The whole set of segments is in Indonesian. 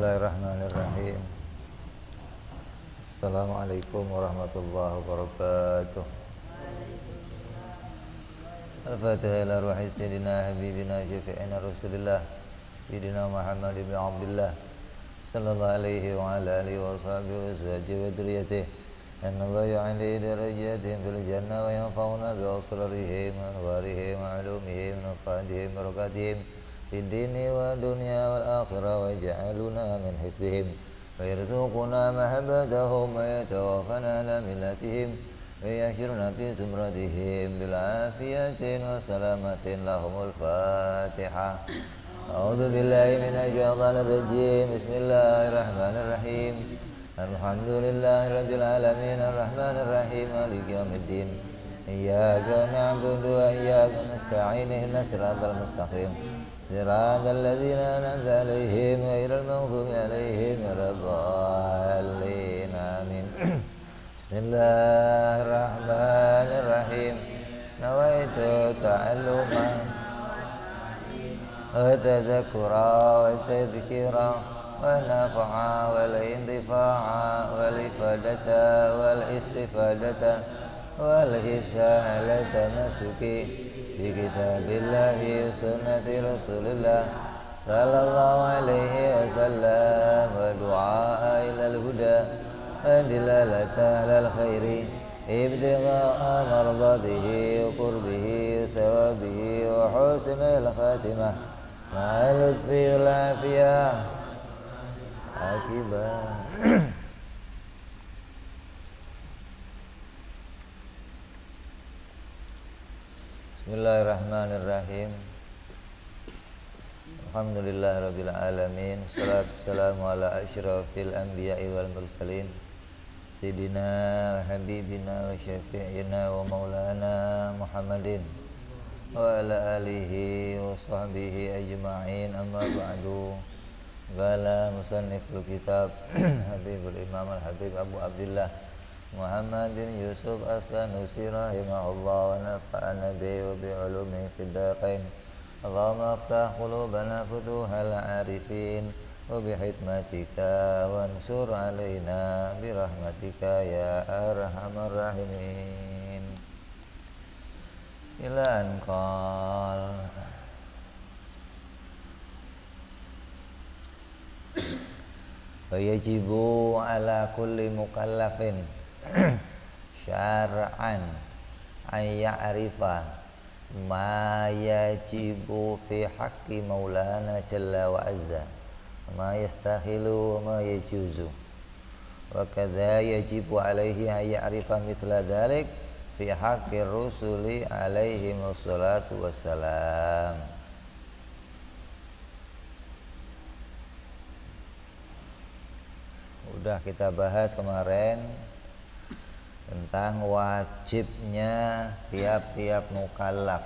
Bismillahirrahmanirrahim. Assalamualaikum warahmatullahi wabarakatuh. Al-Fatihah ila ruhi sayyidina habibina syafi'ina rasulillah sayyidina Muhammad ibn Abdullah sallallahu alaihi wa ala alihi wa sahbihi wa azwajihi wa dhurriyyatihi anna Allah yu'ali darajatihim fil jannah wa yanfa'una bi asrarihim wa anwarihim wa ulumihim wa nafa'atihim wa barakatihim fid dini wa dunya wal akhirah wa ja'aluna min hisbihim wa yarzuquna mahabbatahum wa yatawaffana ala millatihim wa yahshuruna fi zumratihim bil afiyatin wa salamatin lahumul fatihah. A'udzu billahi minasy syaithanir rajim. Bismillahirrahmanirrahim. Alhamdulillahirabbil alamin arrahmanir rahim maliki yaumiddin. Iyyaka na'budu wa iyyaka nasta'in ihdinas siratal mustaqim. Siratal ladzina an'amta 'alaihim ghairil maghdubi 'alaihim waladdallin. Amin. Bismillahirrahmanirrahim. Nawaitu ta'alluma wa tadhakkura wa tadhkira wa nafa'a wal intifa'a wal ifadata wal istifadata wal ithalata masuki bi kitabillahi sunnati rasulillah sallallahu alaihi wasallam wa du'a ilal huda wa dilalata alal khairi ibtigha'a mardatihi wa qurbihi thawabihi wa husnil khatimah ma'al lutfi wal afiyah akibah. Bismillahirrahmanirrahim. Alhamdulillahirabbil alamin. Shalatu wassalamu ala asyrafil anbiya'i wal mursalin sayyidina habibina wa syafi'ina wa maulana Muhammadin wa ala alihi wa sahbihi ajma'in. Amma ba'du. Qala musanniful kitab Habibul Imam Al-Habib Abu Abdullah Muhammad bin Yusuf As-Sanusi rahimahullah wa nafa'ana bihi wa bi'ulumihi fid darain. Allahumma aftah qulubana futuhal arifin wa bihikmatika wansur alaina birahmatika ya arhamar rahimin. Ila anqal wa yajibu ala kulli mukallafin syar'an an ya'rifa ma yajibu fi haqqi maulana jalla wa azza ma yastahilu wa ma yajuzu wa kadza yajibu alaihi an ya'rifa mithla dhalik fi haqqi rusuli alaihi wassalatu wassalam. Udah kita bahas kemarin tentang wajibnya tiap-tiap mukallaf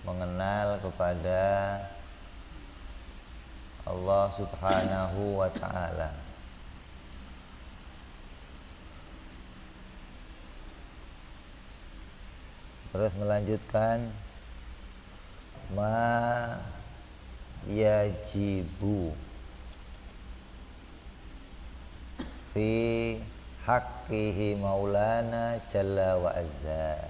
mengenal kepada Allah Subhanahu wa ta'ala. Terus melanjutkan ma yajibu fi haqqihi maulana jalla wa azza.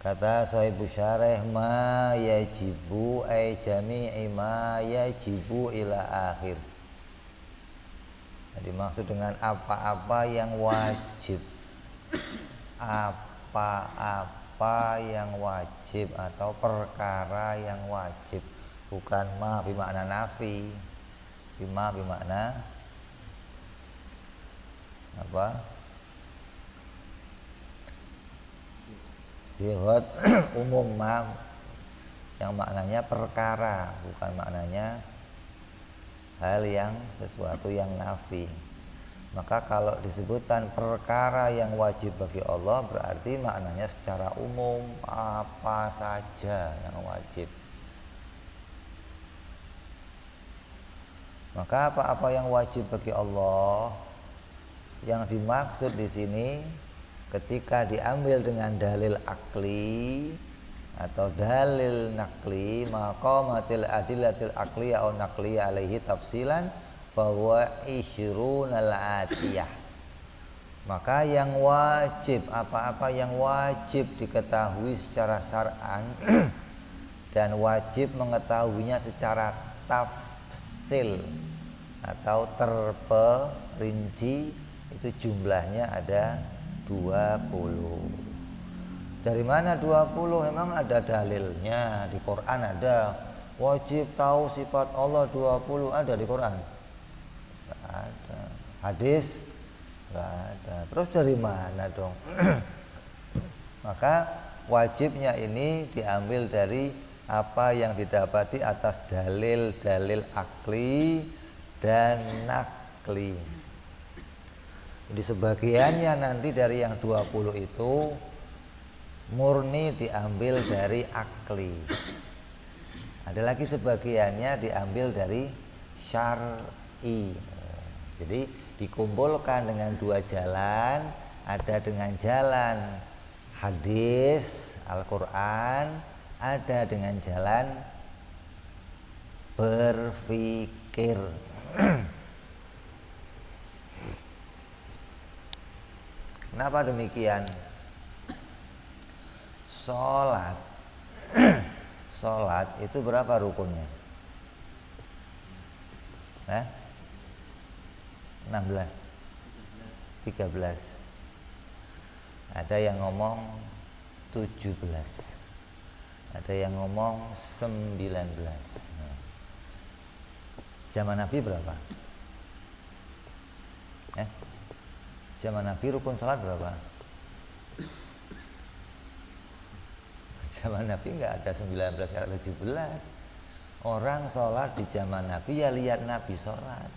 Kata sahibu syarih ma yajibu ay jami'i ma yajibu ila akhir. Jadi maksud dengan apa-apa yang wajib, apa-apa yang wajib atau perkara yang wajib, bukan ma bimakna nafi, bima bimakna apa? Sifat umum ma yang maknanya perkara, bukan maknanya hal yang sesuatu yang nafi. Maka kalau disebutkan perkara yang wajib bagi Allah berarti maknanya secara umum apa saja yang wajib. Maka apa-apa yang wajib bagi Allah yang dimaksud di sini ketika diambil dengan dalil akli atau dalil nakli maqamatil adillatil aqliyah atau naqliyah alaihi tafsilan bahwa isyrunal atiyah. Maka yang wajib, apa-apa yang wajib diketahui secara syar'an dan wajib mengetahuinya secara tafsil atau terperinci, itu jumlahnya ada 20. Dari mana 20? Emang ada dalilnya di Quran? Ada. Wajib tahu sifat Allah 20, ada di Quran? Enggak ada. Hadis? Enggak ada. Terus dari mana dong? Maka wajibnya ini diambil dari apa yang didapati atas dalil-dalil akli dan nakli. Di sebagiannya nanti dari yang 20 itu murni diambil dari akli. Ada lagi sebagiannya diambil dari syar'i. Jadi dikumpulkan dengan dua jalan, ada dengan jalan hadis Al-Quran, ada dengan jalan berfikir. Kenapa demikian? Sholat itu berapa rukunnya? 16, 13. Ada yang ngomong 17, ada yang ngomong 19. Zaman Nabi berapa? Zaman Nabi rukun sholat berapa? Zaman Nabi nggak ada 19, nggak ada 17. Orang sholat di zaman Nabi ya lihat Nabi sholat.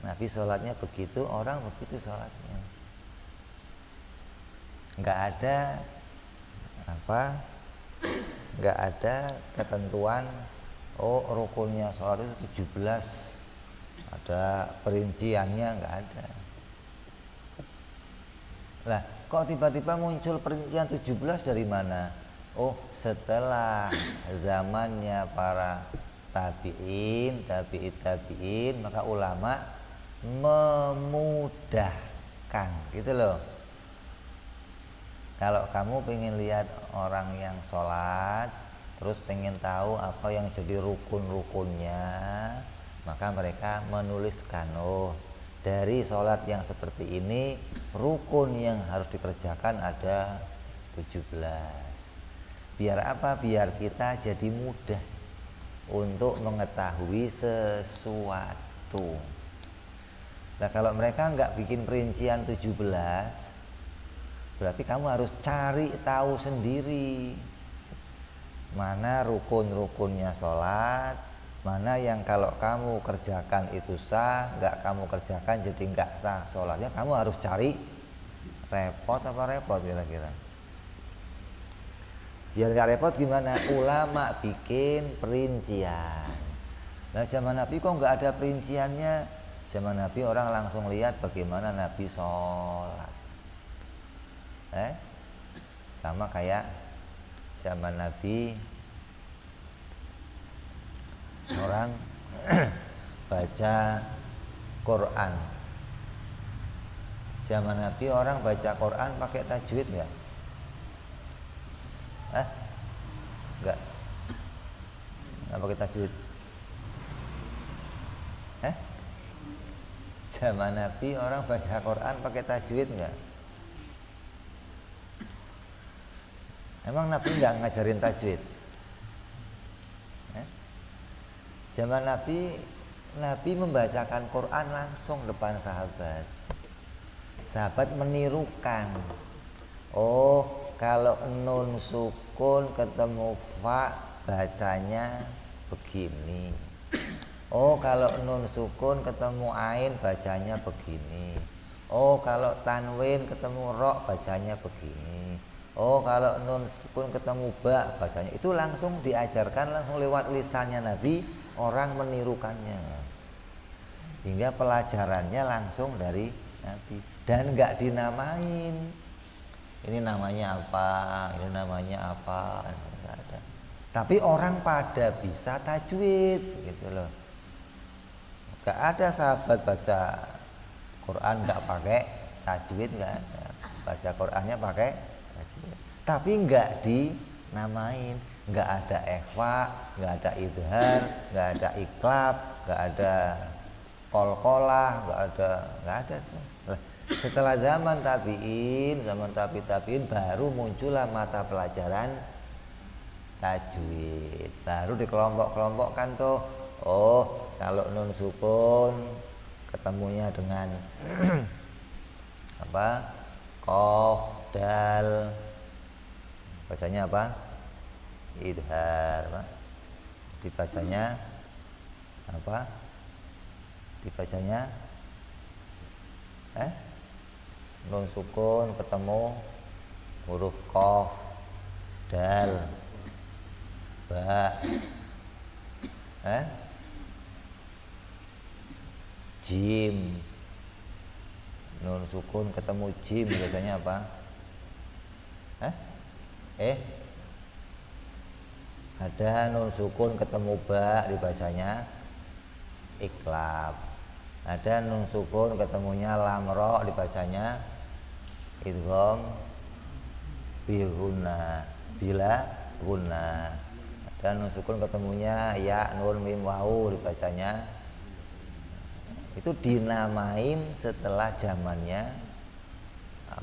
Nabi sholatnya begitu, orang begitu sholatnya. Nggak ada nggak ada ketentuan rukunnya sholat itu 17, ada perinciannya, nggak ada. Lah kok tiba-tiba muncul perincian 17 dari mana? Setelah zamannya para tabi'in, maka ulama memudahkan, gitu loh. Kalau kamu pengen lihat orang yang sholat, terus pengen tahu apa yang jadi rukun-rukunnya, maka mereka menuliskan, dari sholat yang seperti ini rukun yang harus dikerjakan ada 17. Biar apa? Biar kita jadi mudah untuk mengetahui sesuatu. Nah kalau mereka nggak bikin perincian 17, berarti kamu harus cari tahu sendiri mana rukun-rukunnya sholat, mana yang kalau kamu kerjakan itu sah, nggak kamu kerjakan jadi nggak sah sholatnya. Kamu harus cari. Repot apa repot kira-kira? Biar gak repot gimana? Ulama bikin perincian. Nah zaman Nabi kok nggak ada perinciannya? Zaman Nabi orang langsung lihat bagaimana Nabi sholat. Sama kayak zaman Nabi orang baca Quran. Zaman Nabi orang baca Quran pakai tajwid nggak? Enggak. Enggak pakai tajwid. Zaman Nabi orang baca Quran pakai tajwid enggak? Emang Nabi enggak ngajarin tajwid? Zaman Nabi membacakan Quran langsung depan sahabat. Sahabat menirukan. Kalau nun sukun ketemu fa bacanya begini. Kalau nun sukun ketemu ain bacanya begini. Kalau tanwin ketemu ro bacanya begini. Kalau nun sukun ketemu ba bacanya. Itu langsung diajarkan langsung lewat lisannya Nabi, orang menirukannya. Hingga pelajarannya langsung dari Nabi dan enggak dinamain. Ini namanya apa, ini namanya apa, nggak ada. Tapi orang pada bisa tajwid gitu loh. Gak ada sahabat baca Quran nggak pakai tajwid, nggak ada. Baca Qurannya pakai tajwid. Tapi nggak dinamain, nggak ada ikhfa, nggak ada idhar, nggak ada iklab, nggak ada kolkolah, nggak ada tuh. Setelah zaman tabi'in baru muncullah mata pelajaran tajwid. Baru dikelompok-kelompokkan tuh. Oh, kalau nun sukun ketemunya dengan apa? Qaf, dal. Bacanya apa? Idhar, Pak. Dibacanya apa? Dibacanya nun sukun ketemu huruf qaf, dal, ba, jim. Nun sukun ketemu jim biasanya apa? Ada nun sukun ketemu ba dibacanya iklab. Ada nun sukun ketemunya lam ro dibacanya idgham bila guna. Ada nun sukun ketemunya ya nun mim wau dibacanya. Itu dinamain setelah zamannya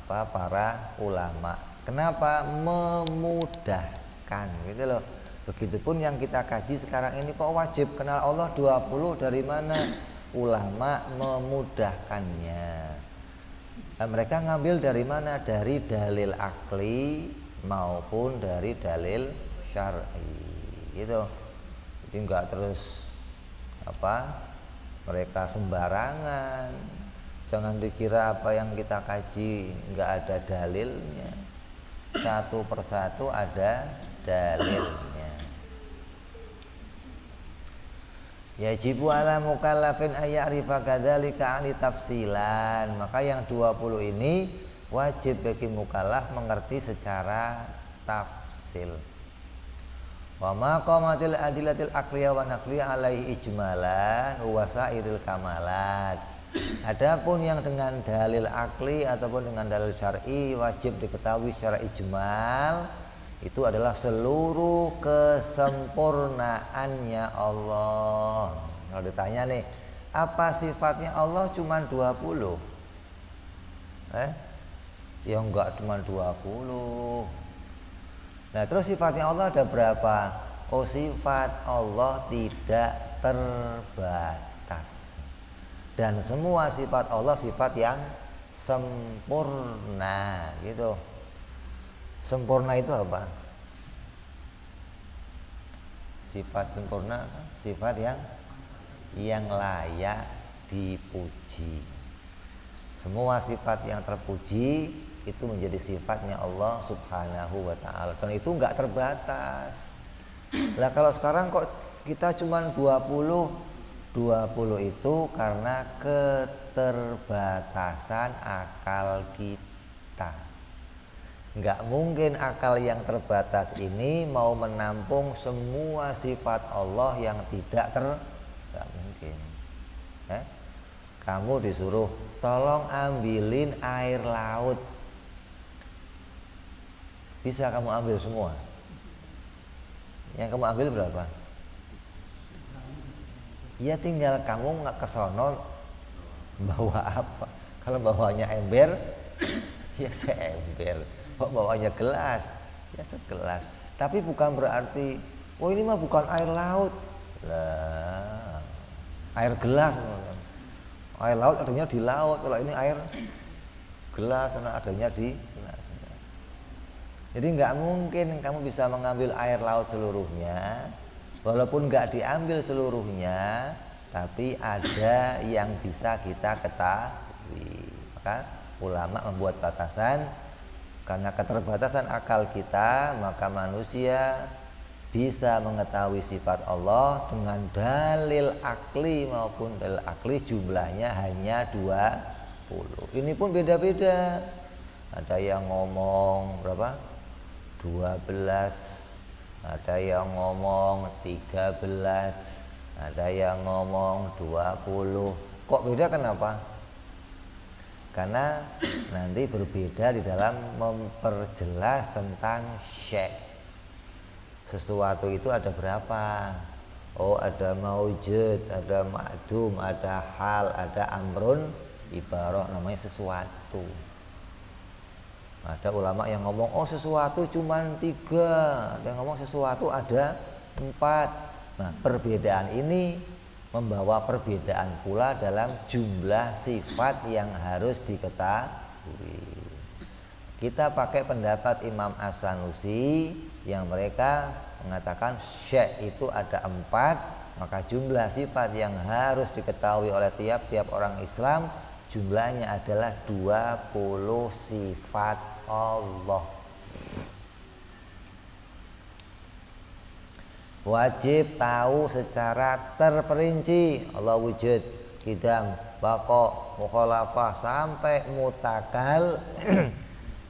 para ulama. Kenapa? Memudahkan gitu loh. Begitupun yang kita kaji sekarang ini, kok wajib kenal Allah 20 dari mana? Ulama memudahkannya. Nah, mereka ngambil dari mana? Dari dalil akli maupun dari dalil syar'i gitu. Jadi enggak terus mereka sembarangan. Jangan dikira apa yang kita kaji enggak ada dalilnya. Satu persatu ada dalilnya. Yajibu ala mukallafin ayya'rifa kadzalika ali tafsilan. Maka yang 20 ini wajib bagi mukallaf mengerti secara tafsil. Wa ma qamatil adillatil aqliyah wa naqliyah alaihi ijmalan wa sairil kamalat. Adapun yang dengan dalil akli ataupun dengan dalil syar'i wajib diketahui secara ijmal. Itu adalah seluruh kesempurnaannya Allah. Kalau ditanya nih, apa sifatnya Allah cuma 20? Ya enggak cuma 20. Nah, terus sifatnya Allah ada berapa? Oh, sifat Allah tidak terbatas. Dan semua sifat Allah sifat yang sempurna gitu. Sempurna itu apa? Sifat sempurna, sifat yang layak dipuji. Semua sifat yang terpuji itu menjadi sifatnya Allah Subhanahu wa ta'ala. Dan itu enggak terbatas. Lah kalau sekarang kok kita cuma 20 itu karena keterbatasan akal kita. Enggak mungkin akal yang terbatas ini mau menampung semua sifat Allah yang enggak mungkin. Kamu disuruh tolong ambilin air laut. Bisa kamu ambil semua? Yang kamu ambil berapa? Ya tinggal kamu nggak kesono bawa apa. Kalau bawanya ember, ya seember. Bawanya gelas, ya segelas. Tapi bukan berarti, oh ini mah bukan air laut. Lah, air gelas. Air laut adanya di laut. Kalau ini air gelas, adanya di gelas. Jadi nggak mungkin kamu bisa mengambil air laut seluruhnya. Walaupun nggak diambil seluruhnya, tapi ada yang bisa kita ketahui. Maka ulama membuat batasan. Karena keterbatasan akal kita, maka manusia bisa mengetahui sifat Allah dengan dalil akli maupun dalil akli jumlahnya hanya 20. Ini pun beda-beda. ada yang ngomong berapa? 12, ada yang ngomong 13, ada yang ngomong 20. Kok beda kenapa? Karena nanti berbeda di dalam memperjelas tentang syai'. Sesuatu itu ada berapa? Oh, ada maujud, ada ma'dum, ada hal, ada amrun, ibarah, namanya sesuatu. Ada ulama yang ngomong oh sesuatu cuma 3, ada yang ngomong sesuatu ada 4. Nah, perbedaan ini membawa perbedaan pula dalam jumlah sifat yang harus diketahui. Kita pakai pendapat Imam As-Sanusi yang mereka mengatakan syai' itu ada 4, maka jumlah sifat yang harus diketahui oleh tiap-tiap orang Islam jumlahnya adalah 20 sifat Allah. Wajib tahu secara terperinci Allah wujud, qidam, baqa, mukhalafah sampai mutakal.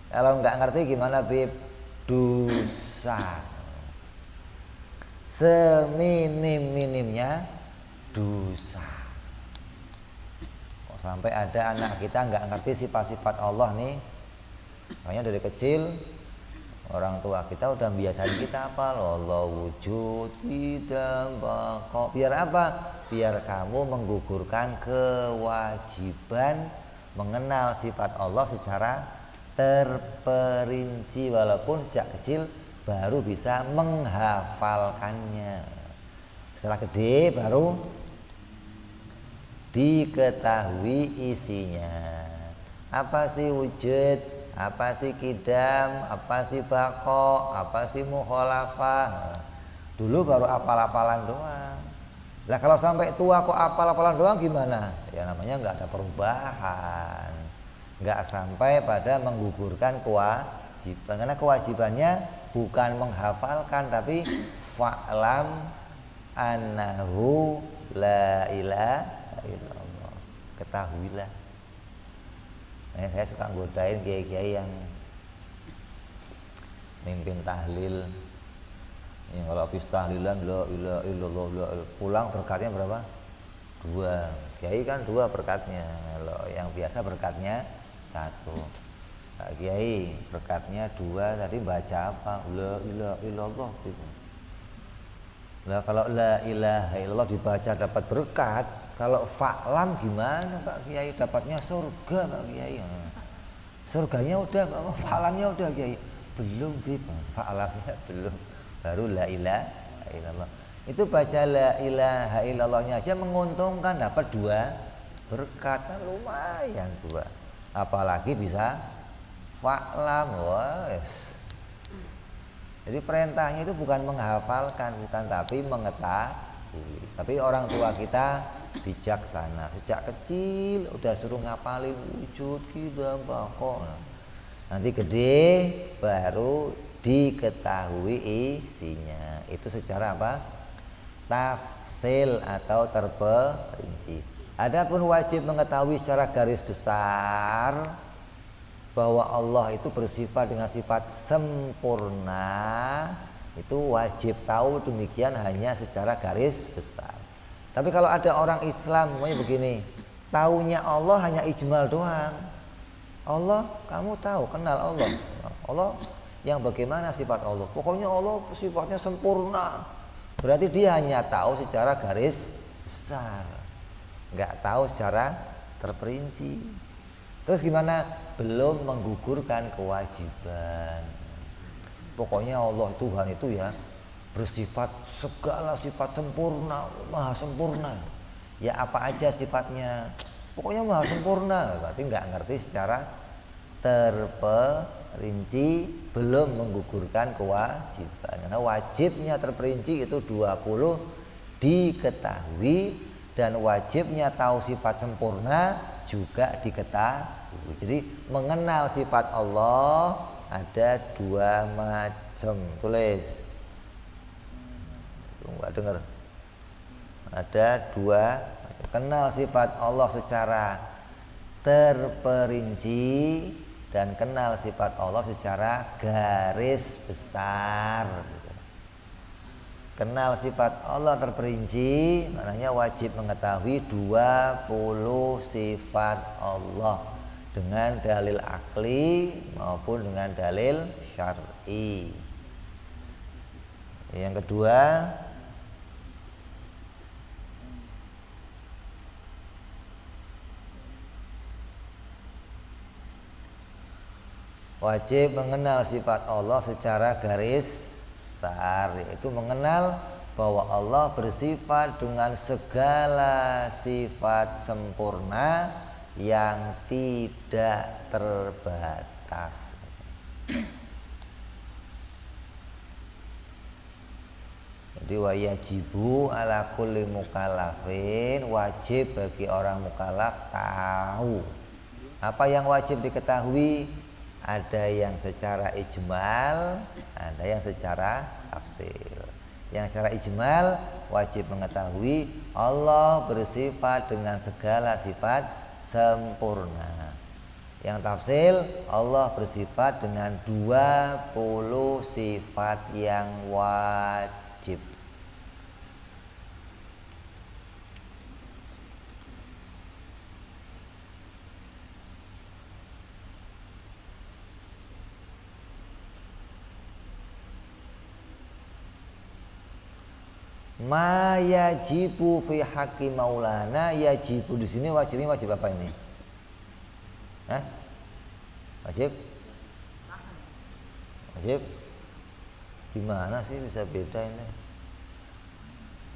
Kalau nggak ngerti gimana Bib? Dosa. Seminim-minimnya dosa. Kok sampai ada anak kita nggak ngerti sifat-sifat Allah nih. Makanya dari kecil orang tua kita udah biasain kita apa? Allah wujud, qidam, baqa. Biar apa? Biar kamu menggugurkan kewajiban mengenal sifat Allah secara terperinci, walaupun sejak kecil baru bisa menghafalkannya. Setelah gede baru diketahui isinya. Apa sih wujud? Apa sih qidam? Apa sih baqa? Apa sih mukhalafah? Dulu baru apal-apalan doang. Lah kalau sampai tua kok apal-apalan doang gimana? Ya namanya nggak ada perubahan. Nggak sampai pada menggugurkan kewajiban. Karena kewajibannya bukan menghafalkan, tapi fa'lam annahu la ilaha illallah. Ketahuilah. Saya suka godain kiai-kiai yang mimpin tahlil. Yang kalau habis tahlilan la ilaha illallah pulang berkatnya berapa? 2. Kiai kan 2 berkatnya. Kalau yang biasa berkatnya 1. Pak Kiai berkatnya 2, tadi baca apa? La ilaha illallah gitu. Lah kalau la ilaha illallah dibaca dapat berkat, kalau fa'lam gimana Pak Kiai? Dapatnya surga Pak Kiai. Surganya udah, fa'lamnya udah Kiai. Belum Bib, fa'lamnya belum. Baru la ilaha illallah. Itu baca la ilaha illallahnya aja menguntungkan, dapat 2 berkat, kan lumayan 2. Apalagi bisa fa'lam. Wah. Jadi perintahnya itu bukan menghafalkan, bukan, tapi mengetahui. Tapi orang tua kita bijaksana, sejak kecil udah suruh ngapalin wujud, qidam, baqa. Nanti gede baru diketahui isinya. Itu secara apa? Tafsil atau terperinci. Adapun wajib mengetahui secara garis besar bahwa Allah itu bersifat dengan sifat sempurna, itu wajib tahu demikian hanya secara garis besar. Tapi kalau ada orang Islam namanya begini, taunya Allah hanya ijmal doang. Allah, kamu tahu, kenal Allah. Allah yang bagaimana sifat Allah? Pokoknya Allah sifatnya sempurna. Berarti dia hanya tahu secara garis besar, nggak tahu secara terperinci. Terus gimana? Belum menggugurkan kewajiban. Pokoknya Allah Tuhan itu ya bersifat segala sifat sempurna, maha sempurna. Ya apa aja sifatnya, pokoknya maha sempurna. Berarti nggak ngerti secara terperinci, belum menggugurkan kewajiban. Karena wajibnya terperinci itu 20 diketahui, dan wajibnya tahu sifat sempurna juga diketahui. Jadi mengenal sifat Allah ada 2 macam. Tulis. Enggak dengar. Ada 2 macam. Kenal sifat Allah secara terperinci dan kenal sifat Allah secara garis besar. Kenal sifat Allah terperinci, maknanya wajib mengetahui 20 sifat Allah dengan dalil akli maupun dengan dalil syar'i. Yang kedua, wajib mengenal sifat Allah secara garis besar, yaitu mengenal bahwa Allah bersifat dengan segala sifat sempurna yang tidak terbatas. Jadi wajibu ala kulli mukallafin, wajib bagi orang mukallaf tahu. Apa yang wajib diketahui? Ada yang secara ijmal, ada yang secara tafsil. Yang secara ijmal wajib mengetahui Allah bersifat dengan segala sifat sempurna. Yang tafsil, Allah bersifat dengan 20 sifat yang wajib. Ma yajibu fi haqqi maulana, yajibu di sini wajib apa ini? Hah? Wajib? Wajib? Gimana sih bisa beda ini?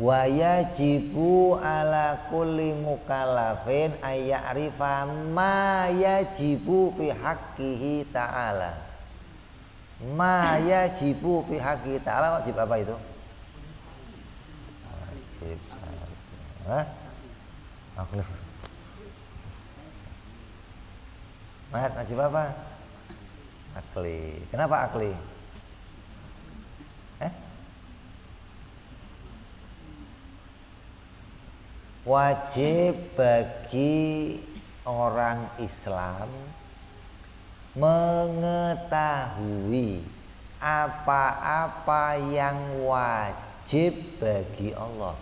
Wa yajibu ala kulli mukallafin ayya'rifa ma yajibu fi haqqihi ta'ala. Ma yajibu fi haqqihi ta'ala, wajib apa itu? Hah? Akli. Mat, wajib apa? Akli. Kenapa akli? Wajib bagi orang Islam mengetahui apa-apa yang wajib bagi Allah.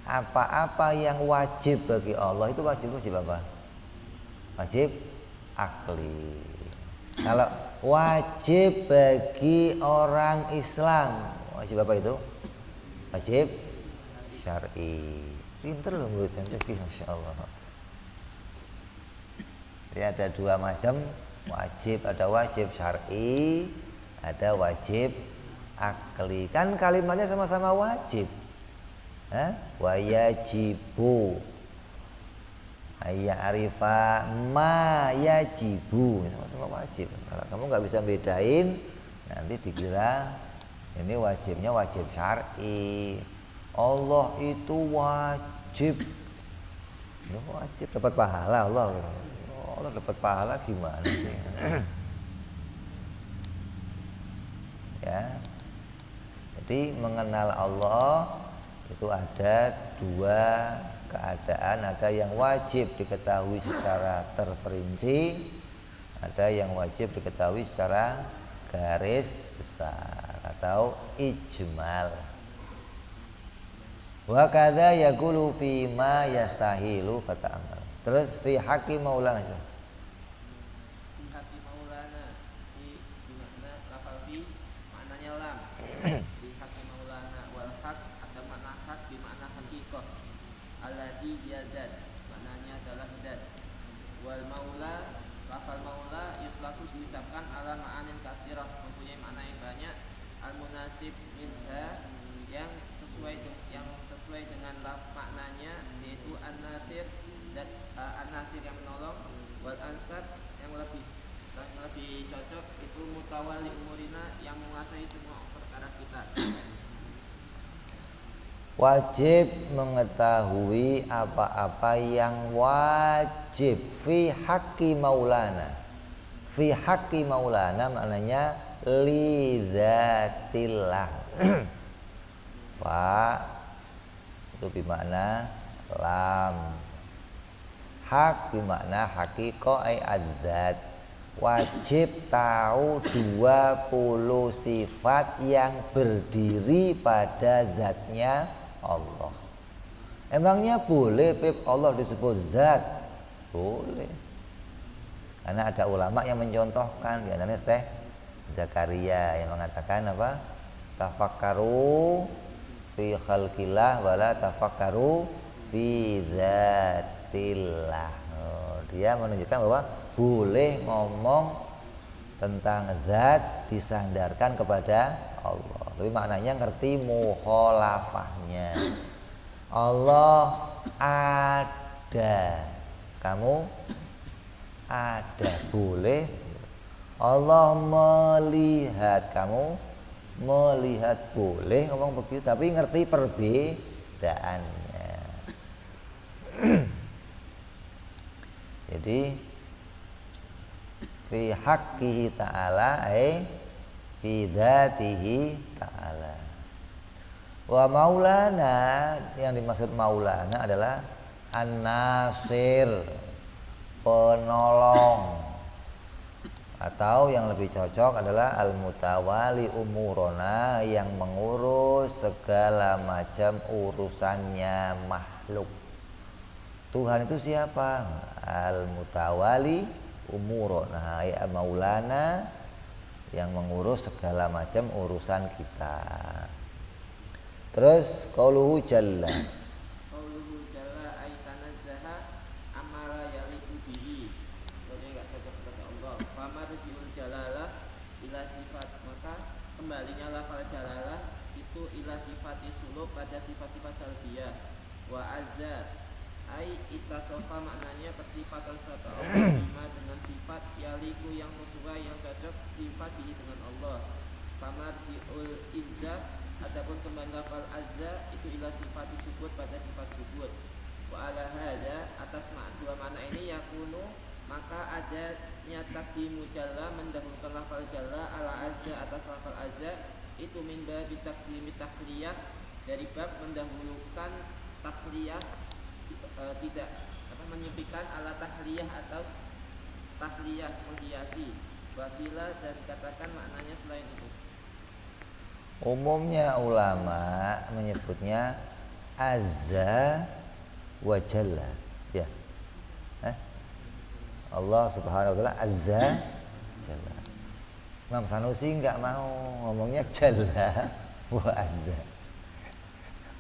Apa-apa yang wajib bagi Allah itu wajib apa? Wajib akli. Kalau wajib bagi orang Islam, wajib apa itu? Wajib syar'i. Pinter loh murid yang fikih, masya Allah. Jadi ada dua macam wajib, ada wajib syar'i, ada wajib akli. Kan kalimatnya sama-sama wajib. Wa yajibu ayya'rifa ma yajibu, sama-sama wajib. Kalau kamu nggak bisa bedain, nanti dikira ini wajibnya wajib syar'i. Allah itu wajib, wajib dapat pahala Allah. Allah dapat pahala gimana sih? Ya, jadi mengenal Allah itu ada dua keadaan, ada yang wajib diketahui secara terperinci, ada yang wajib diketahui secara garis besar atau ijmal. Wa kadza yaqulu fi ma yastahilu fata'amal. Terus fi haqqi maulana. Fi haqqi maulana, fi makna lafal fi maknanya lam. Fi haqqi maulana wal haq ada makna hak di makna haqiqah. Alladhi yazad maknanya adalah zat. Wal maula lafal maula yutlaqu diucapkan ala ma'anin katsirah, mempunyai makna yang banyak. Al munasib minha yang sesuai dengan maknanya, yaitu an-nasir dan an-nasir yang menolong, wal ansab yang lebih cocok itu mutawali umurina yang menguasai semua perkara kita. Wajib mengetahui apa-apa yang wajib fi haqqi maulana. Fi haqqi maulana maknanya li dzatillah. Fa itu bermakna lam. Hak bermakna hakiko ay adzat. Wajib tahu 20 sifat yang berdiri pada zatnya Allah. Emangnya boleh Allah disebut zat? Boleh. Karena ada ulama yang mencontohkan, di antaranya Syekh Zakaria yang mengatakan apa? Tafakkaru fi khalqillah wala tafakkaru fi zatillah. Dia menunjukkan bahwa boleh ngomong tentang zat disandarkan kepada Allah. Tapi maknanya ngerti mukhalafahnya. Allah ada, kamu ada, boleh. Allah melihat, kamu melihat, boleh ngomong begitu, tapi ngerti perbedaannya. Jadi fi haqqihi ta'ala fi dzatihi ta'ala. Wa maulana, yang dimaksud maulana adalah an-nasir, penolong, atau yang lebih cocok adalah al-mutawali umurona, yang mengurus segala macam urusannya makhluk. Tuhan itu siapa? Al-mutawali umurona, ya maulana, yang mengurus segala macam urusan kita. Terus qauluhu jalla, Qauluhu jalla ay tanazzaha amala yaliku bihi. Jadi enggak cocok kepada Allah. Famarjiul jalalah ila sifat, maka kembalinya lafal jalalah itu ila sifati suluk pada sifat-sifat salbiyah. Wa azza ay itasofa, maknanya persifatan suatu Allah bima dengan sifat yaliku yang sesuai, yang cocok sifat bihi dengan Allah. Famarjiul izzah, adapun kembali lafal azza itu ila sifat disebut pada sifat subut. Wa ala hada, atas dua makna ini yakunu, maka adanya takdimu jalla, mendahulukan lafal jalla ala azza atas lafal azza, itu min babi takdimi takhliyah, dari bab mendahulukan takhliyah, tidak menyepikan ala tahliyah atau tahliyah menghiasi. Wakila, dan dikatakan maknanya selain itu. Umumnya ulama menyebutnya azza wa jalla, ya. Allah subhanahu wa ta'ala azza jalla. Imam Sanusi enggak mau, ngomongnya jalla wa azza.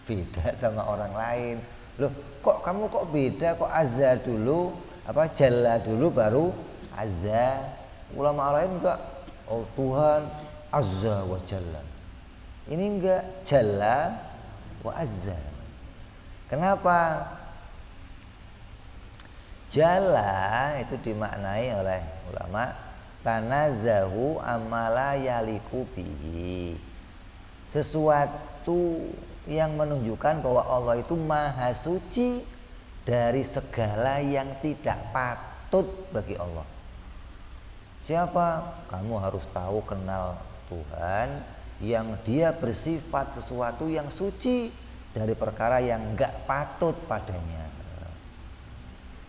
Beda sama orang lain. Loh, kok kamu kok beda, kok azza dulu, apa jalla dulu baru azza? Ulama lain enggak, oh Tuhan azza wa jalla. Ini enggak, jalla wa azza. Kenapa? Jalla itu dimaknai oleh ulama tanazahu amala yaliku bihi, sesuatu yang menunjukkan bahwa Allah itu maha suci dari segala yang tidak patut bagi Allah. Siapa? Kamu harus tahu, kenal Tuhan yang dia bersifat sesuatu yang suci dari perkara yang enggak patut padanya,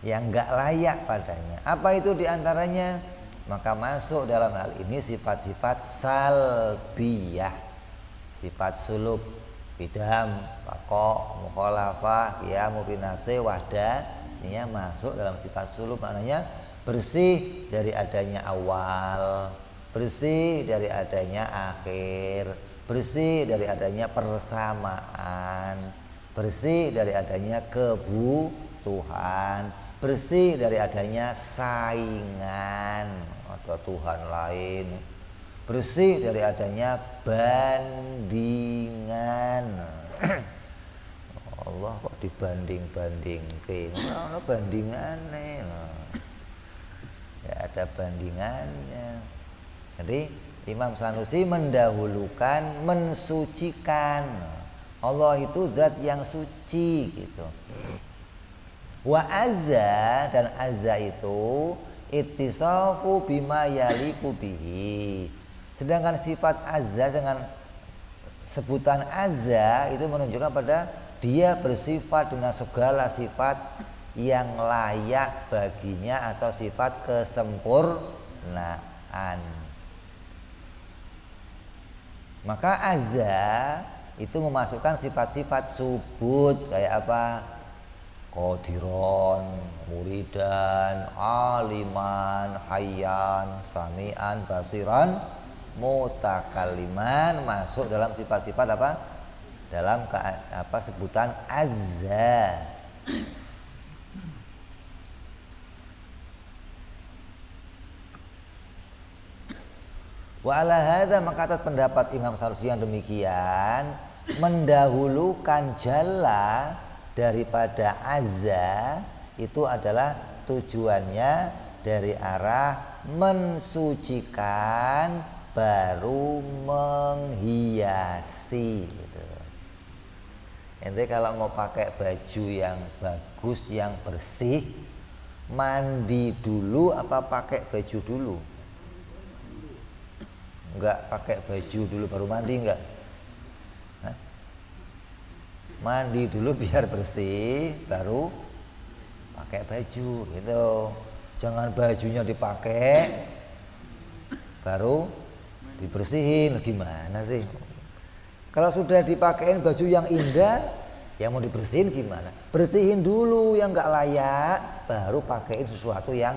yang enggak layak padanya. Apa itu diantaranya? Maka masuk dalam hal ini sifat-sifat salbiyah, sifat sulub, bidam, pakok, mukhalafah, qiyamu binafsi, wahda. Ini masuk dalam sifat sulub, maknanya bersih dari adanya awal, bersih dari adanya akhir, bersih dari adanya persamaan, bersih dari adanya kebutuhan, bersih dari adanya saingan, ada Tuhan lain, bersih dari adanya bandingan. Allah kok dibanding-bandingke, ora bandingane. Ya ada bandingannya. Jadi Imam Sanusi mendahulukan mensucikan. Allah itu zat yang suci gitu. Wa azza, dan azza itu ittisafu bima yaliku bihi. Sedangkan sifat azza dengan sebutan azza itu menunjukkan pada dia bersifat dengan segala sifat yang layak baginya atau sifat kesempurnaan. Maka azza itu memasukkan sifat-sifat subut kayak apa? Qadiron, muridan, aliman, hayyan, sami'an, basiran, mutakalliman, masuk dalam sifat-sifat apa? Dalam sebutan azza. Wa ala hadza, maka atas pendapat Imam Sanusi yang demikian mendahulukan jalla daripada azza itu adalah tujuannya dari arah mensucikan baru menghiasi gitu. Ente kalau mau pakai baju yang bagus, yang bersih, mandi dulu apa pakai baju dulu? Enggak pakai baju dulu baru mandi enggak? Mandi dulu biar bersih baru pakai baju gitu. Jangan bajunya dipakai baru dibersihin, gimana sih? Kalau sudah dipakein baju yang indah, yang mau dibersihin gimana? Bersihin dulu yang enggak layak, baru pakein sesuatu yang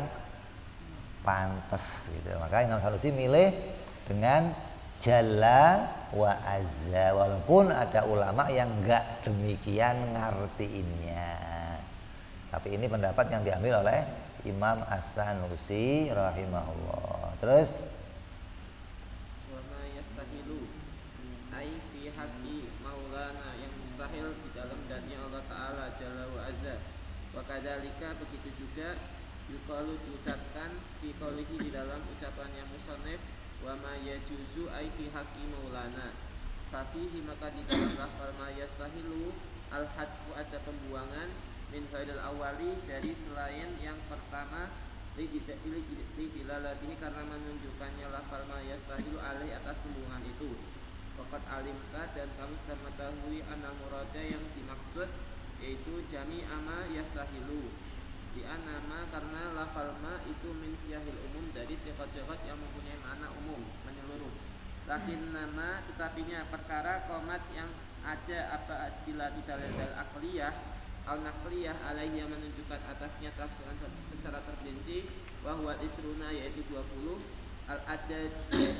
pantas gitu. Maka Imam Sanusi milih dengan jalla wa azza, walaupun ada ulama yang enggak demikian ngartiinnya. Tapi ini pendapat yang diambil oleh Imam As-Sanusi rahimahullah. Terus wa ma yastahilu ai fi haqqi maulana, yang mustahil di dalam dannya Allah Ta'ala jalla wa azza. Wa kadzalika, begitu juga yuqalu, diucapkan fi qoulihi, di dalam ucapannya musannif, wa ma yajuzu ai fi haqqi maulana. Fafihi, maka di dalam lafal ma yastahilu al hadfu, ada pembuangan, min ghairil awali, dari selain yang pertama, lidilalatihi, karena menunjukkannya lafal ma yastahilu alaihi, atas pembuangan itu. Faqad alimta, dan kamu sudah mengetahui, anal murada, yang dimaksud yaitu jami'a ma yastahilu, di anama, karena lafal ma itu min siyahil umum, dari sifat-sifat yang mempunyai makna umum, menyeluruh. Lakin nama, tetapinya perkara qomat yang ada apabila dalil akliyah al nakliyah alaihi, yang menunjukkan atasnya tafsiran secara terperinci, wahwa isruna, yaitu 20, al adad,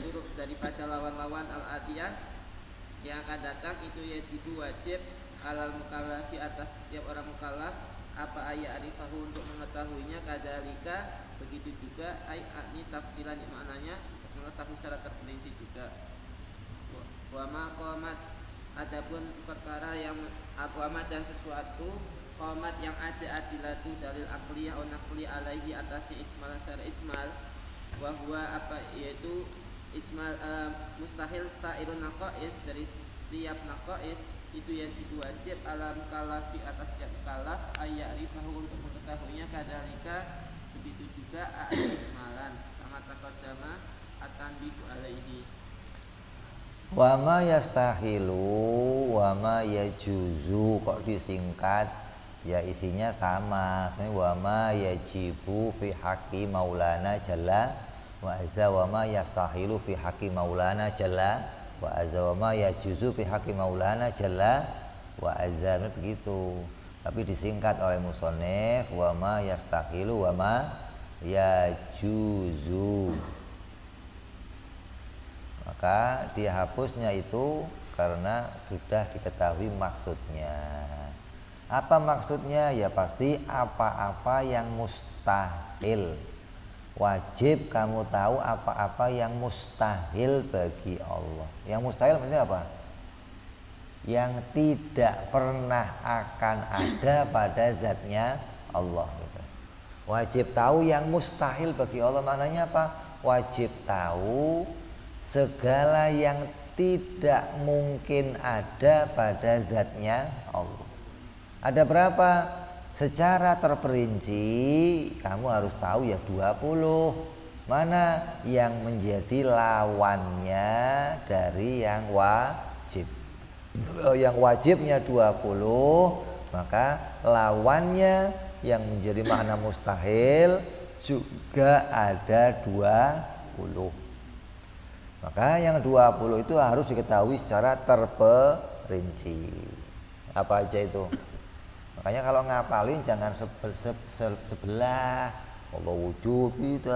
huruf daripada lawan-lawan al atiyah yang akan datang, itu yajibu, wajib, alal mukallafi, atas setiap orang mukallaf, apa ayat arifahu, untuk mengetahuinya, kadalika, begitu juga ayat tafsilan, maknanya mengetahui secara terperinci juga. Wa ma qomat, adapun perkara yang qomat dan sesuatu qomat yang ada adilatu dalil akliyah atau nakliyah alaihi, atasnya ismal secara ismal, wa huwa, apa yaitu ismal mustahil sairun naqais, dari setiap naqais, itu yang wajib ala mukalafi, atas setiap mukallaf, ayyarifahu, untuk mengetahuinya, kadalika, begitu juga ismalan, kama taqaddama at-tanbihu alaihi. wa ma yastahilu wa ma yajuzu, kok disingkat? Ya isinya sama. Wa ma yajibu fi haqqi maulana jalla wa azza, wa ma yastahilu fi haqqi maulana jalla wa azza, wa ma yajuzu fi haqqi maulana jalla wa azza, begitu. Tapi disingkat oleh musannif wa ma yastahilu wa ma yajuzu. Maka dihapusnya itu karena sudah diketahui maksudnya. Apa maksudnya? Ya pasti apa-apa yang mustahil. Wajib kamu tahu apa-apa yang mustahil bagi Allah. Yang mustahil maksudnya apa? Yang tidak pernah akan ada pada zatnya Allah. Wajib tahu yang mustahil bagi Allah, maknanya apa? Wajib tahu segala yang tidak mungkin ada pada zatnya Allah. Ada berapa? Secara terperinci kamu harus tahu ya 20. Mana yang menjadi lawannya dari yang wajib. Yang wajibnya 20, maka lawannya yang menjadi makna mustahil juga ada 20. Maka yang 20 itu harus diketahui secara terperinci. Apa aja itu? Makanya kalau ngapalin jangan sebelah. Allah wujud itu.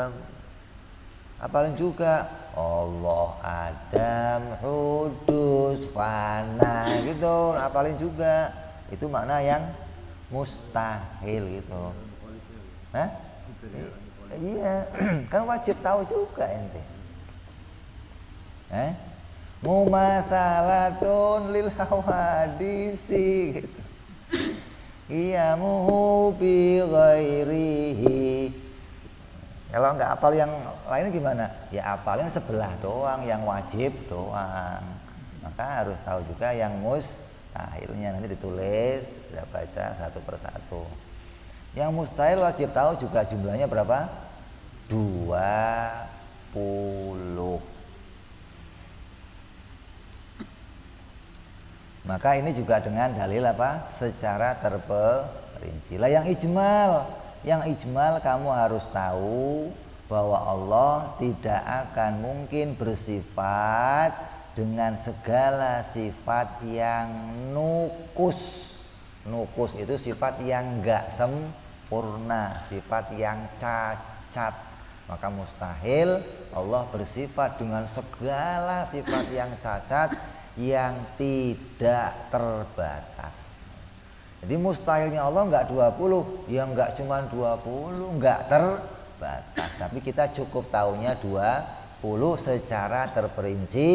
Apalin juga Allah, Adam, Hudus, Fana gitu. Apalin juga. Itu makna yang mustahil gitu. Hah? Iya, kan wajib tahu juga ente. Mumasalatun lil hawadisi gitu. Iya mubi ghairihi. Kalau nggak hafal yang lain gimana? Ya hafalin sebelah doang, yang wajib doang. Maka harus tahu juga yang mustahilnya, nanti ditulis, kita baca satu persatu. Yang mustahil wajib tahu juga jumlahnya berapa? 20. Maka ini juga dengan dalil apa? Secara terperinci. Lah yang ijmal kamu harus tahu bahwa Allah tidak akan mungkin bersifat dengan segala sifat yang nukus. Nukus itu sifat yang enggak sempurna, sifat yang cacat. Maka mustahil Allah bersifat dengan segala sifat yang cacat, yang tidak terbatas. Jadi mustahilnya Allah enggak 20, ya enggak cuma 20, enggak terbatas. Tapi kita cukup tahunya 20 secara terperinci.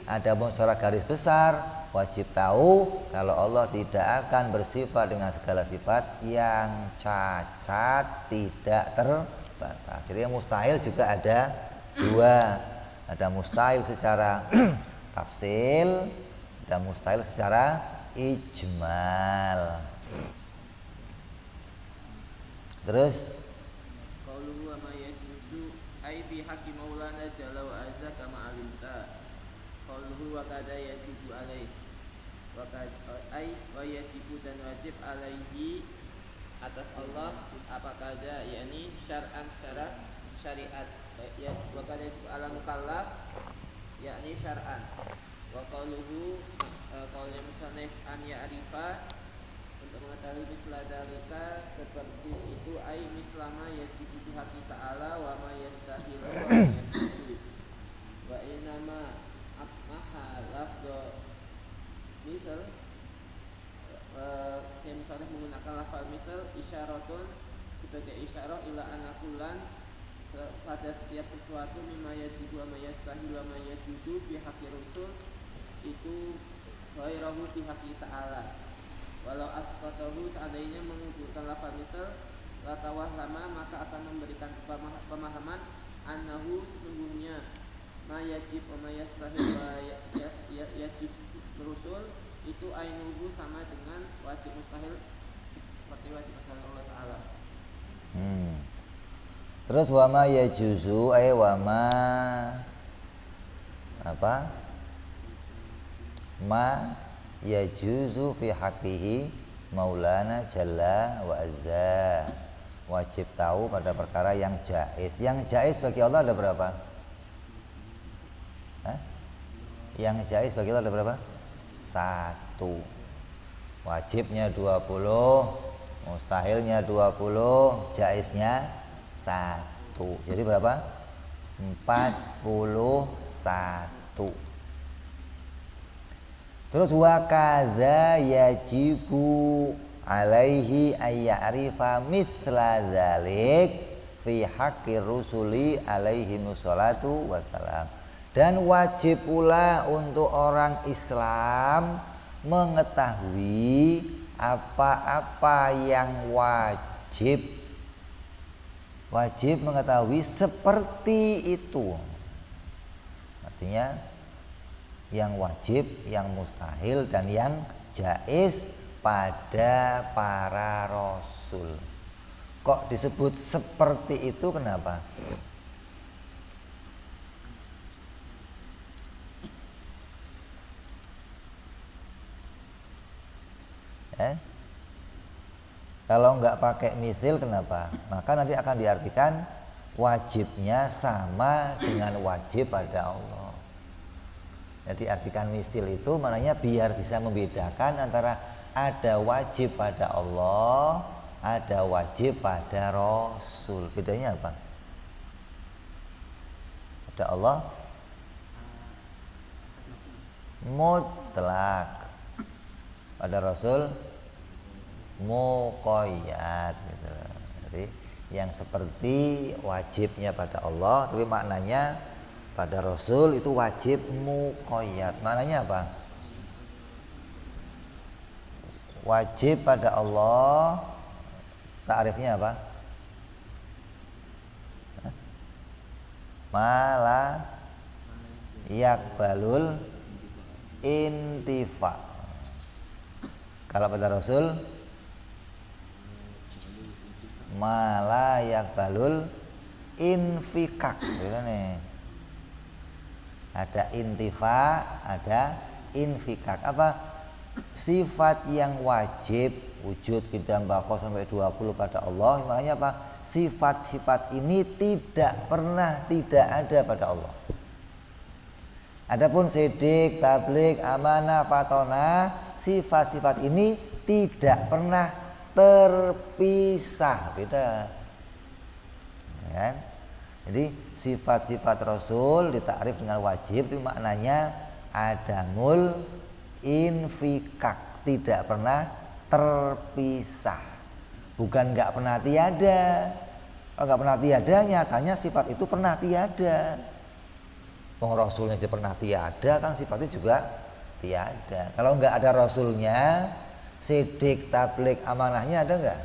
Adapun secara garis besar wajib tahu kalau Allah tidak akan bersifat dengan segala sifat yang cacat, tidak terbatas. Jadi yang mustahil juga ada 2. Ada mustahil secara tafsil, ada mustahil secara ijmal. Terus qauluhu wa ma yajuzu ay fi haqqi maulana jalla wa azza kama alimta. Qauluhu wa kada yajibu alaihi wa ay wa yajibu dan wajib alaihi atas Allah apa kada, yakni syar'an secara syariat, ya wa kada yajibu ala mukallaf yakni syar'an. Wa qauluhu qaulnya musannif an ya'rifa untuk mengetahui misla dalika seperti itu ai mislama yajibu fi haqqi ta'ala wa ma yastahilu wa ma yajibu wa inama atmaha lafdho misal yang misalnya menggunakan lafal misal isyaratun sebagai isyarah ila anakulan pada setiap sesuatu mimma yajibu wa ma yastahilu wa ma yajuzu fi haqqi rusul itu ghairahu fi haqqi ta'ala. Walau asqatahu seandainya mengumpulkan lafaz misal latawah lama maka akan memberikan pemahaman annahu sesungguhnya ma yajib wa ma yastahil wa yajuz rusul itu ainuhu sama dengan wajib mustahil seperti wajib mustahil Allah Ta'ala. Terus wama yajuzu wama apa? Ma yajuzu fi haqqihi maulana jalla wa azza. Wajib tahu pada perkara yang jaiz. Yang jaiz bagi Allah ada berapa? Yang jaiz bagi Allah ada berapa? 1. Wajibnya 20, mustahilnya 20, jaiznya 1. Jadi berapa? 41. Terus wa kadza yajibu alaihi ayya'rifa mithla dzalik fi haqqi rusuli alaihi musallatu wassalam. Dan wajib pula untuk orang Islam mengetahui apa-apa yang wajib. Wajib mengetahui seperti itu. Artinya yang wajib, yang mustahil, dan yang jaiz pada para rasul. Kok disebut seperti itu kenapa? Kalau nggak pakai misil kenapa? Maka nanti akan diartikan wajibnya sama dengan wajib pada Allah. Jadi artikan misil itu maknanya biar bisa membedakan antara ada wajib pada Allah, ada wajib pada Rasul. Bedanya apa? Pada Allah mutlak, pada Rasul muqayyad gitu. Jadi yang seperti wajibnya pada Allah tapi maknanya pada Rasul itu wajib muqayyad. Maknanya apa? Wajib pada Allah ta'rifnya apa? Mala yakbalul intifa. Kalau pada Rasul mala yakbalul infikak gitu nih. Ada intifa, ada infikak. Apa? Sifat yang wajib wujud qidam baqo sampai 20 pada Allah. Maknanya apa? Sifat-sifat ini tidak pernah tidak ada pada Allah. Adapun sidik, tablik, amanah, fatona, sifat-sifat ini tidak pernah terpisah. Beda. Ya. Jadi sifat-sifat Rasul ditakrif dengan wajib itu maknanya adamul infikak, tidak pernah terpisah. Bukan nggak pernah tiada. Kalau nggak pernah tiada nyatanya sifat itu pernah tiada. Wong Rasulnya aja pernah tiada kan sifatnya juga tiada. Kalau nggak ada Rasulnya, sidik, tablik, amanahnya ada nggak?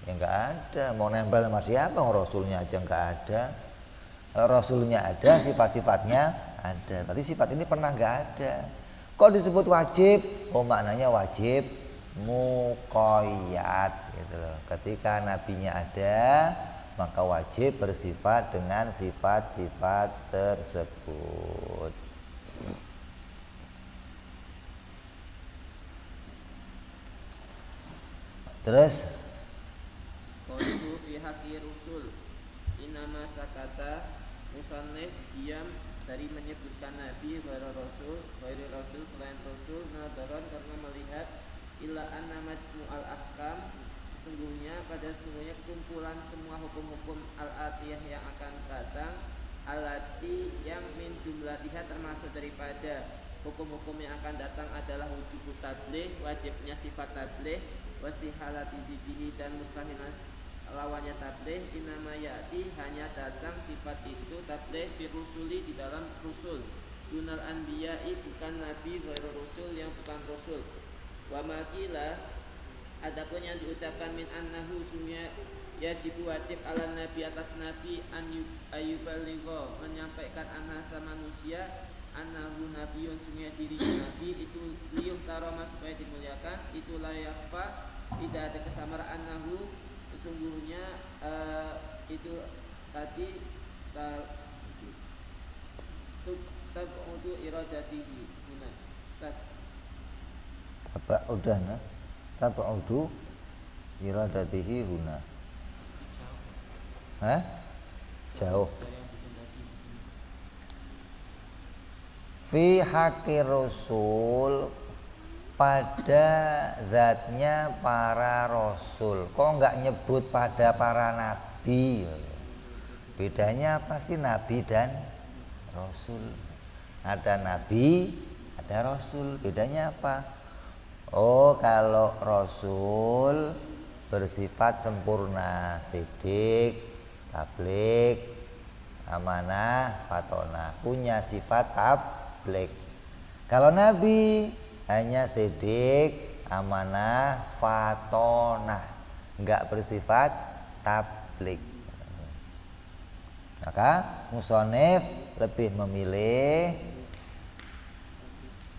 Ya nggak ada. Mau nempel sama siapa? Rasulnya aja nggak ada. Kalau Rasulnya ada, sifat-sifatnya ada. Berarti sifat ini pernah nggak ada. Kok disebut wajib? Oh maknanya wajib muqayyad gitu loh. Ketika nabinya ada, maka wajib bersifat dengan sifat-sifat tersebut. Terus Qawluhu fi haqqi rusul inama sakata musannif diam dari menyebutkan nabi ghairi rasul selain rasul nadaran karena melihat illa anna majmu'al ahkam sesungguhnya kumpulan semua hukum-hukum al-atiyah yang akan datang alati yang min jumlatiha termasuk daripada hukum-hukum yang akan datang adalah wujub tabligh, wajibnya sifat tabligh, wastihalati bidihi dan mustahil lawannya tabligh, inama ya'ti hanya datang sifat itu tabligh fi rusuli di dalam rusul, dunal anbiya'i bukan nabi, ghairu rusul yang bukan rasul. Wa makila adapun yang diucapkan min annahu sumya yajib wajib ala nabi atas nabi an ayyubaligha menyampaikan anasa manusia annahu nabiyun sumya dirinya nabi itu liyuh tarama supaya dimuliakan itu layakfa tidak ada kesamaraan annahu sesungguhnya itu tadi tabu'udu iradatihi guna tabu'udu iradatihi guna. Jauh. Fi haqqi rasul pada zatnya para rasul. Kok nggak nyebut pada para nabi? Bedanya pasti nabi dan rasul. Ada nabi, ada rasul. Bedanya apa? Oh, kalau rasul bersifat sempurna, sidik, tabligh, amanah, fatona, punya sifat tabligh. Kalau nabi hanya sidik, amanah, fatona, enggak bersifat tabligh. Maka musonif lebih memilih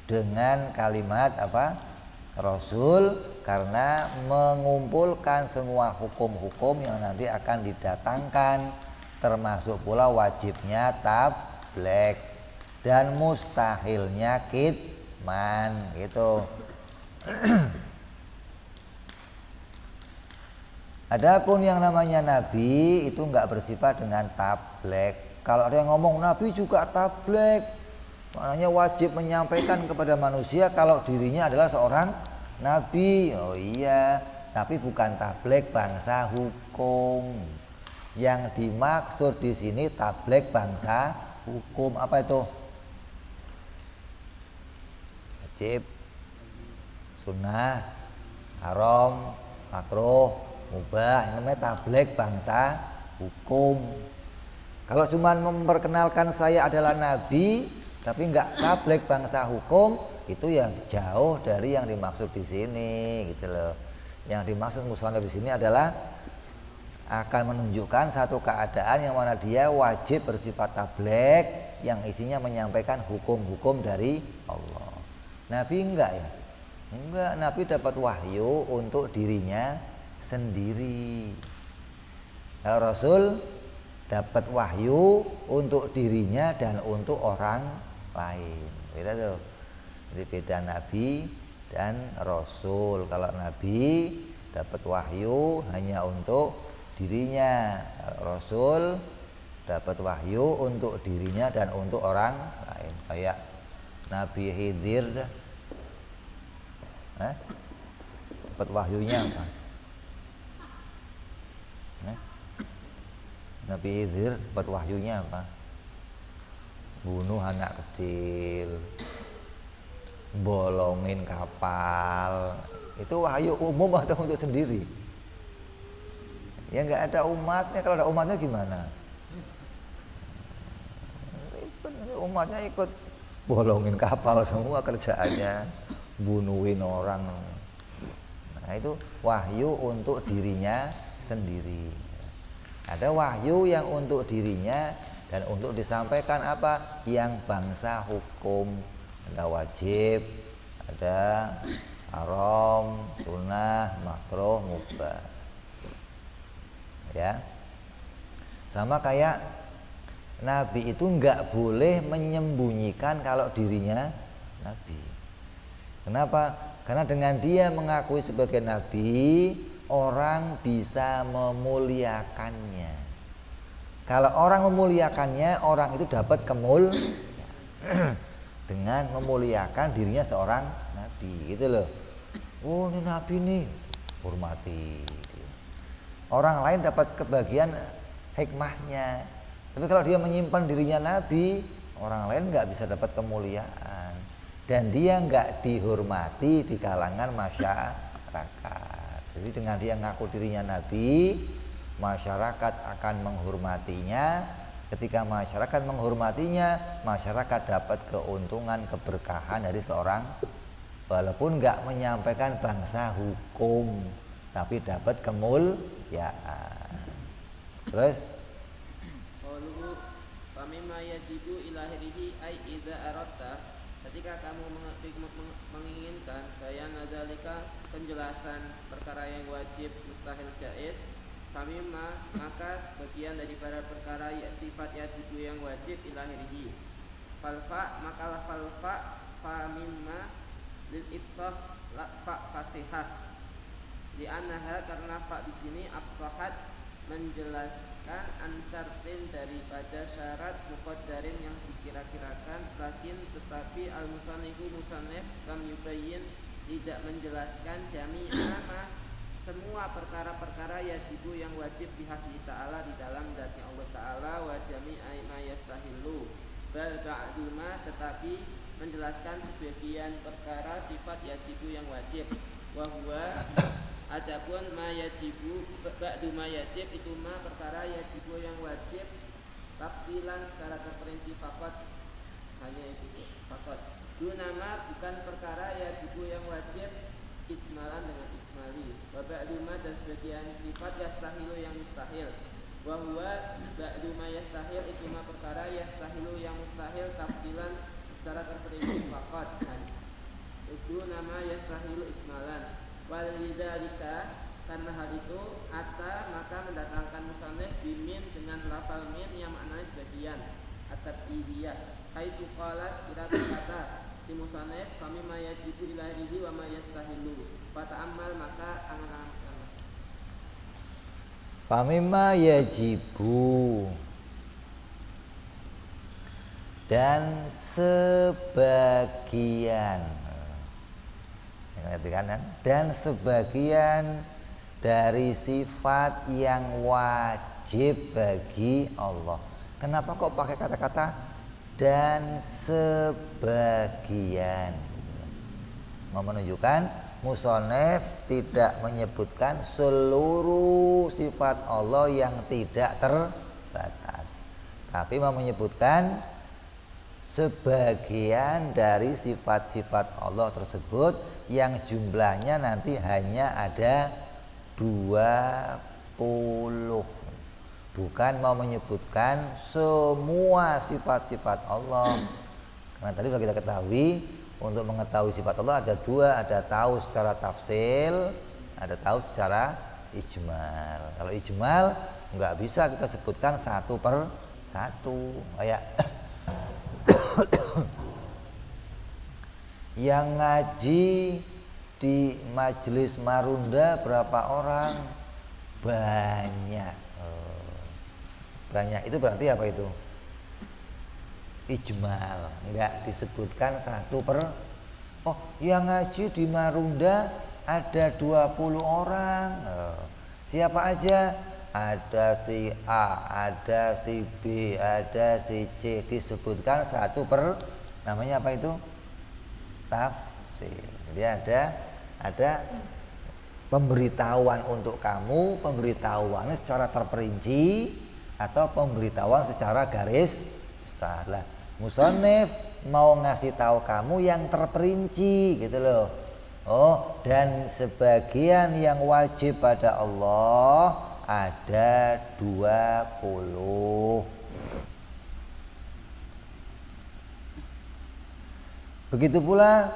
dengan kalimat apa? Rasul, karena mengumpulkan semua hukum-hukum yang nanti akan didatangkan, termasuk pula wajibnya tabligh dan mustahilnya kitman gitu. Adapun yang namanya nabi itu enggak bersifat dengan tablek. Kalau ada yang ngomong nabi juga tablek, maknanya wajib menyampaikan kepada manusia kalau dirinya adalah seorang nabi. Oh iya, tapi bukan tablek bangsa hukum. Yang dimaksud di sini tablek bangsa hukum apa itu? Wajib, sunnah, haram, makruh, mubah. Ini namanya tablek bangsa hukum. Kalau cuma memperkenalkan saya adalah nabi tapi enggak tablek bangsa hukum, itu yang jauh dari yang dimaksud di sini gitu loh. Yang dimaksud musannaf di sini adalah akan menunjukkan satu keadaan yang mana dia wajib bersifat tablek yang isinya menyampaikan hukum-hukum dari Allah. Nabi enggak ya? Enggak, Nabi dapat wahyu untuk dirinya sendiri. Kalau Rasul dapat wahyu untuk dirinya dan untuk orang lain. Beda tuh. Jadi beda Nabi dan Rasul. Kalau Nabi dapat wahyu hanya untuk dirinya, Rasul dapat wahyu untuk dirinya dan untuk orang lain. Kayak Nabi Khidir dapat wahyunya apa? Nabi Khidir dapat wahyunya apa? Bunuh anak kecil, bolongin kapal. Itu wahyu umum atau untuk sendiri? Ya nggak ada umatnya. Kalau ada umatnya gimana? Umatnya ikut bolongin kapal semua kerjaannya, bunuhin orang. Nah itu wahyu untuk dirinya sendiri. Ada wahyu yang untuk dirinya dan untuk disampaikan apa? Yang bangsa hukum. Ada wajib, ada haram, sunnah, makruh, mubah. Ya, sama kayak Nabi itu nggak boleh menyembunyikan kalau dirinya Nabi. Kenapa? Karena dengan dia mengakui sebagai Nabi, orang bisa memuliakannya. Kalau orang memuliakannya, orang itu dapat dengan memuliakan dirinya seorang Nabi, gitu loh. Oh ini Nabi nih, hormati. Orang lain dapat kebagian hikmahnya. Tapi kalau dia menyimpan dirinya Nabi, orang lain nggak bisa dapat kemuliaan dan dia nggak dihormati di kalangan masyarakat. Jadi dengan dia ngaku dirinya Nabi, masyarakat akan menghormatinya. Ketika masyarakat menghormatinya, masyarakat dapat keuntungan, keberkahan dari seorang, walaupun nggak menyampaikan bangsa hukum, tapi dapat kemuliaan. Terus Famimma yajibu ilahirihi ay idza aratta, ketika kamu menginginkan bayan dzalika, penjelasan perkara yang wajib, mustahil, jaiz. Famimma, maka sebagian daripada perkara sifat yajibu yang wajib ilahirihi. Falfa, maka falfa famimma lil ifsah la fa fasihah. Di anaha, karena fa di sini afsahat, menjelaskan ansartin daripada syarat muqaddarin yang dikira-kirakan, lakin tetapi al-musannifu musannif lam yubayyin, tidak menjelaskan jami'a semua perkara-perkara yajibu yang wajib bihaqqi ta'ala di dalam zatnya Allah Ta'ala, wa jami'a ma yastahilu bal ba'duma, tetapi menjelaskan sebagian perkara sifat yajibu yang wajib. Wa huwa, adapun ma yajibu ba'du ma yajib, itu ma perkara yajibu yang wajib tafsilan secara terperinci fakot, hanya itu fakot. Dunama, bukan perkara yajibu yang wajib ijmalan dengan ijmali. Wa ba'du ma, dan sebagian sifat yastahilu yang mustahil. Wa huwa ba'du ma yastahil, itu ma perkara yastahilu yang mustahil tafsilan secara terperinci fakot. Itu nama yastahilu ijmalan. Walidzalika, karena hal itu ata, maka mendatangkan musannif bimin dengan lafal min yang maknanya sebagian at-tabidiyah. Hai suqala, sekira berkata si musannif famimma yajibu ilahirihi wa ma yastahilu. Fata'ammal, maka angan-angan. Famimma yajibu, dan sebagian, ngerti kan? Dan sebagian dari sifat yang wajib bagi Allah. Kenapa kok pakai kata-kata dan sebagian? Mau menunjukkan musonef tidak menyebutkan seluruh sifat Allah yang tidak terbatas, tapi mau menyebutkan sebagian dari sifat-sifat Allah tersebut yang jumlahnya nanti hanya ada 20. Bukan mau menyebutkan semua sifat-sifat Allah. Karena tadi sudah kita ketahui, untuk mengetahui sifat Allah ada dua, ada tahu secara tafsil, ada tahu secara ijmal. Kalau ijmal nggak bisa kita sebutkan satu per satu. Kayak yang ngaji di majelis Marunda berapa orang? Banyak. Banyak itu berarti apa itu? Ijmal, enggak disebutkan satu per. Oh, yang ngaji di Marunda ada 20 orang. Siapa aja? Ada si A, ada si B, ada si C. Disebutkan satu per, namanya apa itu? Tafsir. Jadi ada pemberitahuan untuk kamu, pemberitahuannya secara terperinci atau pemberitahuan secara garis besar. Lah, musonef mau ngasih tahu kamu yang terperinci gitu loh. Oh, dan sebagian yang wajib pada Allah ada 20. Begitu pula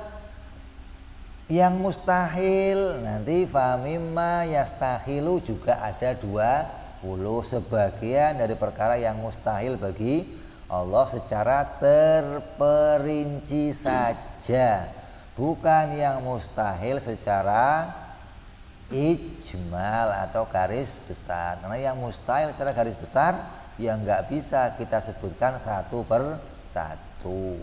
yang mustahil, nanti famimma yastahilu juga ada 20. Sebagian dari perkara yang mustahil bagi Allah secara terperinci saja, bukan yang mustahil secara ijmal atau garis besar. Karena yang mustahil secara garis besar yang nggak bisa kita sebutkan satu per satu.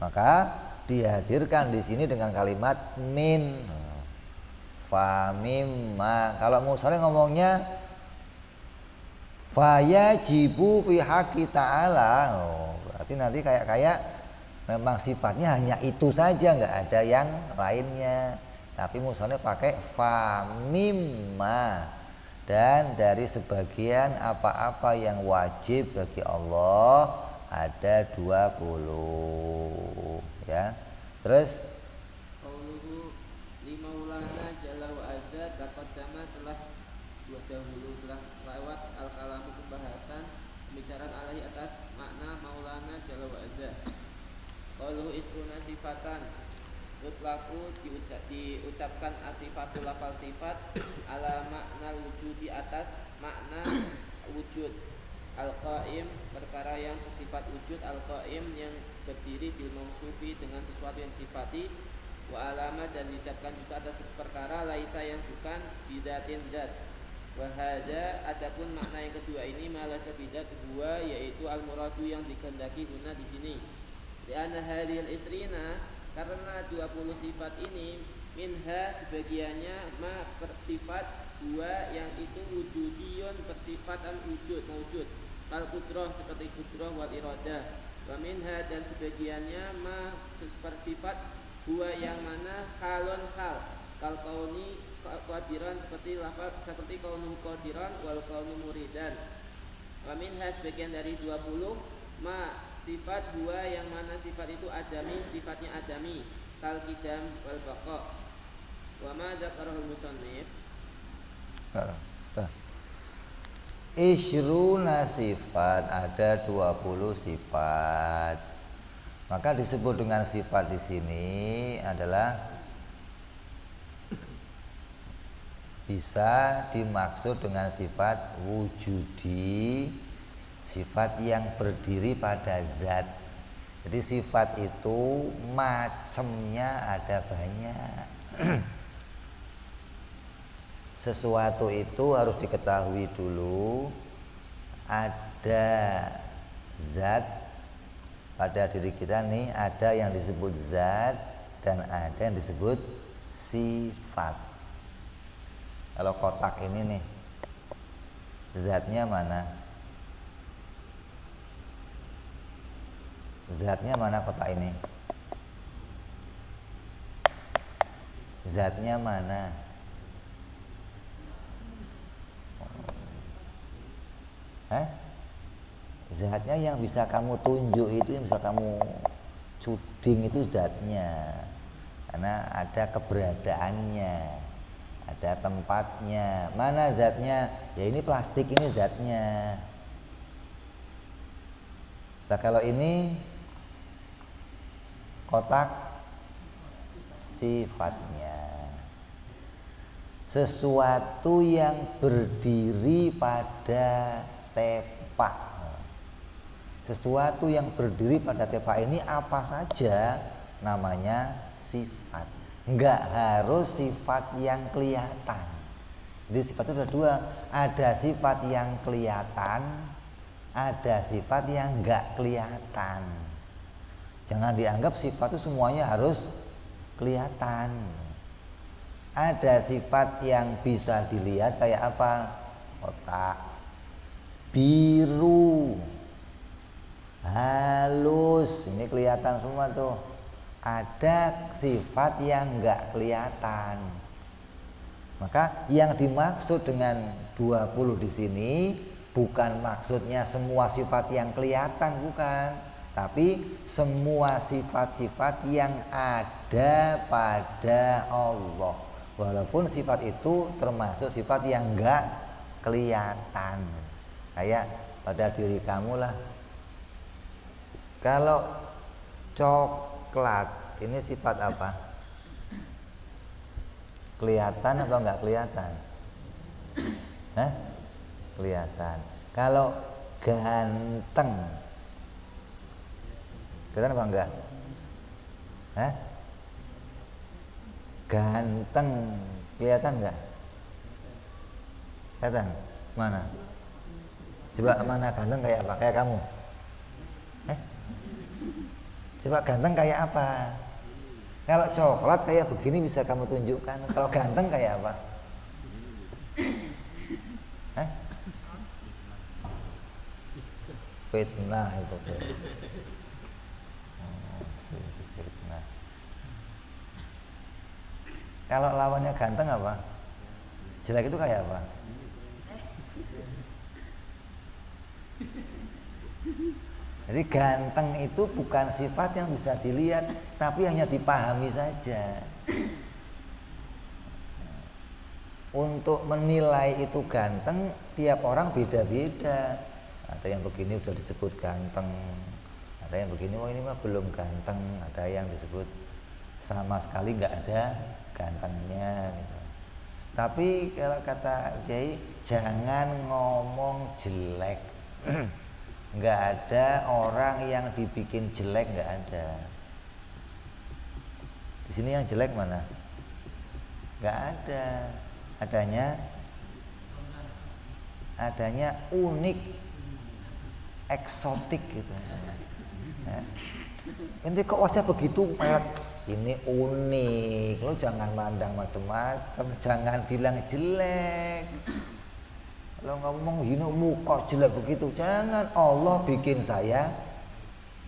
Maka dihadirkan di sini dengan kalimat min. Famimma. Kalau musoleh ngomongnya fayajibu fi haqqi ta'ala. Berarti nanti kayak memang sifatnya hanya itu saja, nggak ada yang lainnya. Tapi musoleh pakai famimma, dan dari sebagian apa-apa yang wajib bagi Allah ada 20 ya. Terus qauluhu limaulana jalla wa azza taqaddama telah dahulu telah lewat al-kalamu pembahasan pembicaraan alaihi atas makna maulana jalla wa azza. Qauluhu isruna sifatan mutlaku diucapkan asifatul lafal sifat ala makna wujud di atas makna wujud. Al-qaim perkara yang bersifat wujud, al-qaim yang berdiri bil mausufi dengan sesuatu yang sifati, wa alamat dan diucapkan juga atas perkara laisa yang bukan bidatin dat. Wa hadza adapun makna yang kedua ini malah bidat kedua yaitu al-muradu yang dikehendaki guna di sini. Di anna hadhil isrina karena 20 sifat ini minha sebagiannya ma bersifat dua yang itu wujudiyun bersifat wujud mawujud kal kudrah seperti kudrah wal iradah, wa minha dan sebagiannya ma bersifat dua yang mana halun hal kal kauni qadiran seperti lafaz seperti kaunu qadiran wal kaunu muridan, wa minha sebagian dari 20 ma sifat dua yang mana sifat itu adami sifatnya adami kal qidam wal baqa, wa ma dzakarahul musannif isruna sifat, ada 20 sifat. Maka disebut dengan sifat di sini adalah bisa dimaksud dengan sifat wujudi, sifat yang berdiri pada zat. Jadi sifat itu macamnya ada banyak. Sesuatu itu harus diketahui dulu, ada zat pada diri kita nih, ada yang disebut zat dan ada yang disebut sifat. Kalau kotak ini nih, zatnya mana? Zatnya mana kotak ini? Zatnya mana? Zatnya yang bisa kamu tunjuk itu, yang bisa kamu cuding itu zatnya. Karena ada keberadaannya, ada tempatnya. Mana zatnya? Ya ini plastik, ini zatnya. Nah kalau ini kotak, sifatnya. Sesuatu yang berdiri pada tepak. Sesuatu yang berdiri pada tepak ini apa saja namanya sifat. Enggak harus sifat yang kelihatan. Jadi sifat itu ada dua, ada sifat yang kelihatan, ada sifat yang enggak kelihatan. Jangan dianggap sifat itu semuanya harus kelihatan. Ada sifat yang bisa dilihat kayak apa? Kotak, biru, halus, ini kelihatan semua tuh. Ada sifat yang enggak kelihatan. Maka yang dimaksud dengan 20 di sini bukan maksudnya semua sifat yang kelihatan, bukan. Tapi semua sifat-sifat yang ada pada Allah. Walaupun sifat itu termasuk sifat yang enggak kelihatan. Kayak pada diri kamu lah. Kalau coklat ini sifat apa? Kelihatan apa enggak kelihatan? Kelihatan. Kalau ganteng, kelihatan apa enggak? Ganteng, kelihatan enggak? Kelihatan? Mana? Coba mana ganteng kayak apa? Kayak kamu? Coba ganteng kayak apa? Kalau coklat kayak begini bisa kamu tunjukkan. Kalau ganteng kayak apa? Fitnah itu. Fitnah. Kalau lawannya ganteng apa? Jelek itu kayak apa? Jadi ganteng itu bukan sifat yang bisa dilihat, tapi hanya dipahami saja. Untuk menilai itu ganteng, tiap orang beda-beda. Ada yang begini udah disebut ganteng, ada yang begini, oh ini mah belum ganteng, ada yang disebut sama sekali nggak ada gantengnya. Gitu. Tapi kalau kata Kiai, jangan ngomong jelek. Nggak ada orang yang dibikin jelek, nggak ada. Di sini yang jelek mana? Nggak ada. Adanya unik, eksotik gitu. Ente kok wajah begitu? Ini unik. Lo jangan mandang macam-macam, jangan bilang jelek. Kalau ngomong ini muka jelek begitu, jangan. Allah bikin saya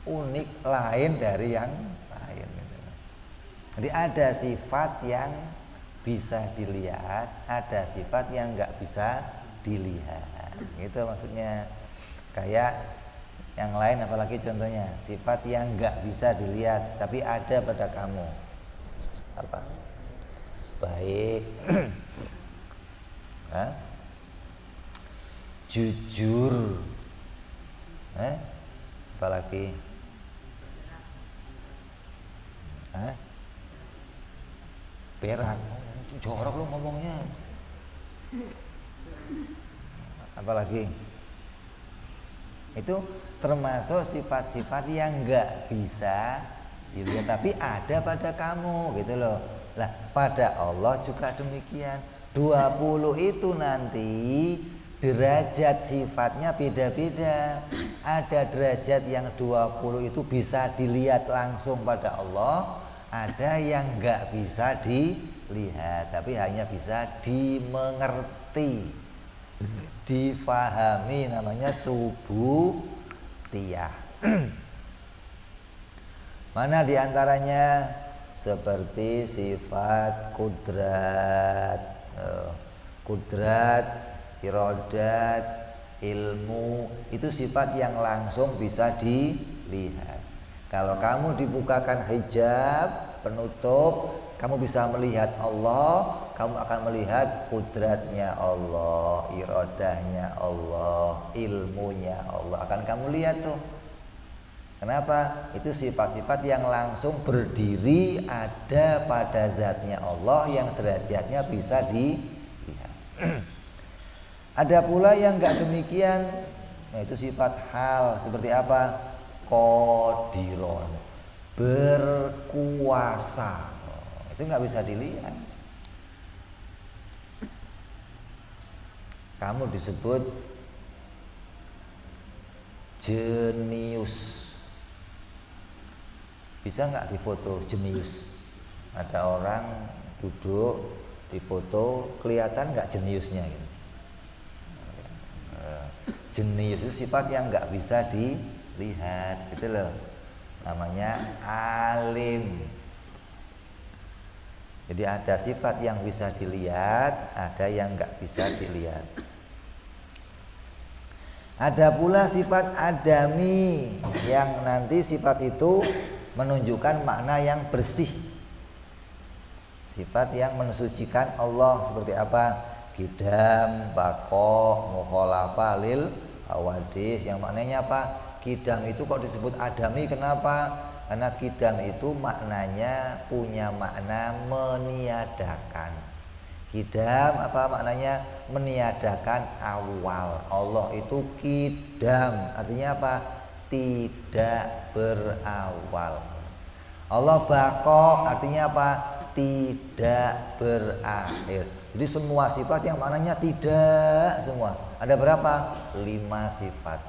unik, lain dari yang lain gitu. Jadi ada sifat yang bisa dilihat, ada sifat yang nggak bisa dilihat. Gitu maksudnya. Kayak yang lain, apalagi contohnya sifat yang nggak bisa dilihat tapi ada pada kamu. Apa? Baik. Jujur, apalagi berak, jorok lu ngomongnya. Apalagi Itu termasuk sifat-sifat yang enggak bisa dilihat tapi ada pada kamu gitu loh. Lah pada Allah juga demikian. 20 itu nanti derajat sifatnya beda-beda. Ada derajat yang 20 itu bisa dilihat langsung pada Allah, ada yang enggak bisa dilihat tapi hanya bisa dimengerti, difahami, namanya subutiyah. Mana diantaranya? Seperti sifat kudrat, kudrat, irodat, ilmu, itu sifat yang langsung bisa dilihat. Kalau kamu dibukakan hijab, penutup, kamu bisa melihat Allah, kamu akan melihat kudratnya Allah, irodahnya Allah, ilmunya Allah, akan kamu lihat tuh. Kenapa? Itu sifat-sifat yang langsung berdiri ada pada zatnya Allah yang derajatnya bisa dilihat. Ada pula yang enggak demikian, yaitu sifat hal. Seperti apa? Qadiron, berkuasa. Itu enggak bisa dilihat. Kamu disebut jenius. Bisa nggak difoto jenius? Ada orang duduk difoto, kelihatan nggak jeniusnya gitu. Jenius itu sifat yang nggak bisa dilihat, gitu loh. Namanya alim. Jadi ada sifat yang bisa dilihat, ada yang nggak bisa dilihat. Ada pula sifat adami yang nanti sifat itu menunjukkan makna yang bersih, sifat yang mensucikan Allah. Seperti apa? Kidam, bako, mukhalafah lil hawadis. Yang maknanya apa? Kidam itu kok disebut adami, kenapa? Karena kidam itu maknanya punya makna meniadakan. Kidam apa maknanya? Meniadakan awal. Allah itu kidam, artinya apa? Tidak berawal. Allah bako, artinya apa? Tidak berakhir. Jadi semua sifat yang maknanya tidak semua. Ada berapa? 5 sifat.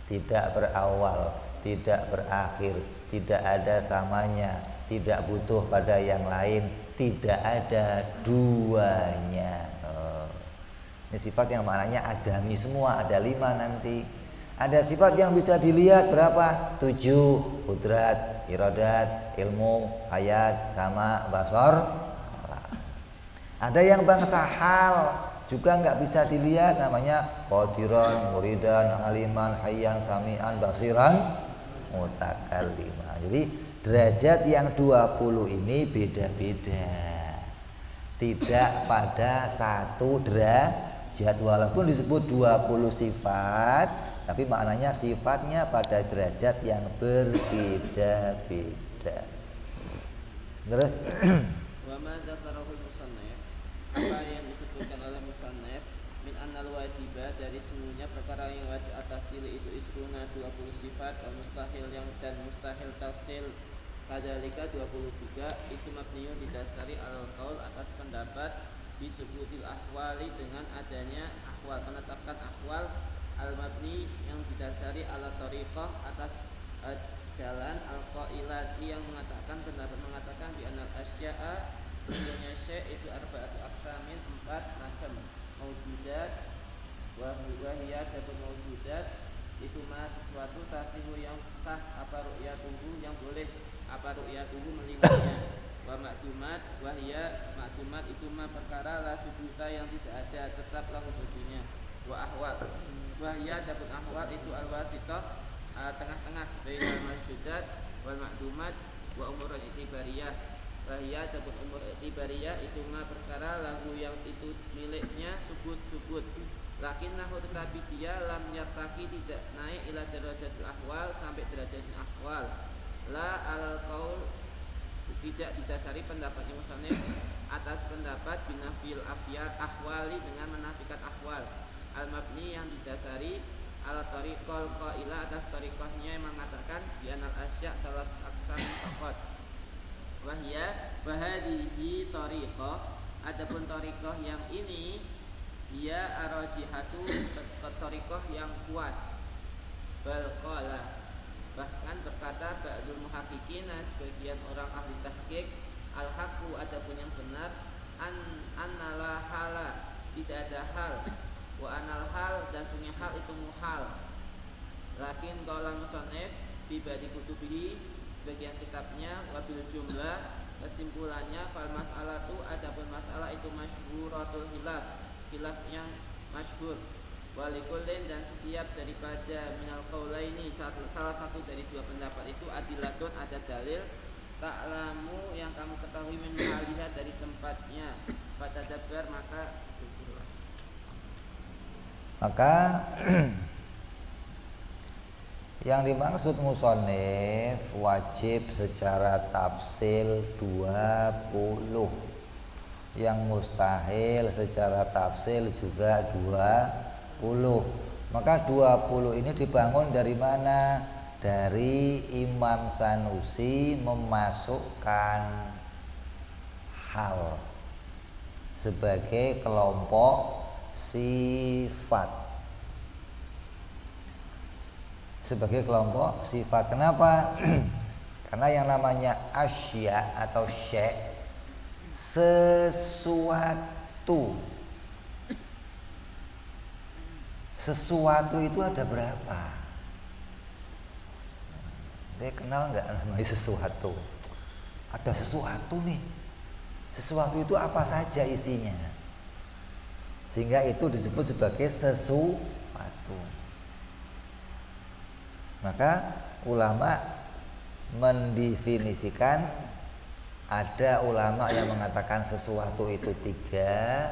Tidak berawal, tidak berakhir, tidak ada samanya, tidak butuh pada yang lain, tidak ada duanya. Ini sifat yang maknanya adami semua, ada 5 nanti. Ada sifat yang bisa dilihat berapa? 7. Kudrat, iradat, ilmu, hayat, sama, basar. Ada yang bangsa hal juga nggak bisa dilihat, namanya qadiran, muridan, aliman, hayyan, sami'an, basiran, mutakalliman. Jadi derajat yang 20 ini beda-beda, tidak pada satu derajat. Walaupun disebut 20 sifat, tapi maknanya sifatnya pada derajat yang berbeda-beda. Terus wa ma dzakarahul musannaf, apa yang disebutkan oleh musannaf min annal wajibah, dari semuanya perkara yang wajib atasil itu isruna 20 sifat, mustahil yang dan mustahil tafsil kadalika 20 juga, itu mabniun didasari al-qaul, atas pendapat disubutil ahwali, dengan adanya ahwal, menetapkan ahwal, al-mabni yang didasari ala tariqah, atas jalan, al-qailati yang mengatakan, pendapat mengatakan di anal asya'a, sesungguhnya syai' itu arba'atu aqsamin, 4 macam, maujudat wahiyat dan maujudat itu mah sesuatu tasihu yang sah apa ru'yatuhu, yang boleh apa ru'yatuhu melihatnya, wa makdumat wahiyat, makdumat itu mah perkara la subuta yang tidak ada tetaplah hukumnya, wa ahwal wahiyat dan ahwal itu al-wasitah, tengah-tengah, bainal masyudat wal makdumat wa umur itibariyah. Wahiyat dan umur itibariyah itu mah perkara lagu yang itu miliknya subut-subut, lakinnahu tetapi dia lam yartaki, tidak naik ila darajatul ahwal, sampai derajat ahwal. La al-qaul, tidak didasari pendapatnya musannif atas pendapat binafil afyal ahwali, dengan menafikan ahwal. Al-mabni yang didasari ala tariqal qaila atas tariqahnya yang mengatakan bi anal asya salah aksam faqat wahya bahadihi tariqah. Adapun tariqah yang ini ia arajihatu tariqah yang kuat. Bal qala, bahkan berkata ba'dul muhaqqiqin, sebagian orang ahli tahqiq, al haqu adapun yang benar, annala hala tidak ada hal, wa anal hal dan sunnya hal itu muhal. Lakin qala musannif bi ba'di kutubihi, sebagian kitabnya, wabil jumlah kesimpulannya fal mas'alatu adapun masalah itu masyhuratul khilaf yang masyhur. Walikullin dan setiap daripada minal qaulaini salah satu dari dua pendapat itu adilatun ada dalil ta'lamu yang kamu ketahui min mahaliha dari tempatnya fatadabbar maka berpikirlah. Maka yang dimaksud musonif wajib secara tafsil 20, yang mustahil secara tafsil juga 20. Maka 20 ini dibangun dari mana? Dari Imam Sanusi memasukkan hal sebagai kelompok sifat. Sebagai kelompok sifat. Kenapa? Karena yang namanya asya atau syai' sesuatu. Sesuatu itu ada berapa? Dia kenal nggak namanya sesuatu? Ada sesuatu nih. Sesuatu itu apa saja isinya? Sehingga itu disebut sebagai sesuatu. Maka ulama mendefinisikan, ada ulama yang mengatakan sesuatu itu 3,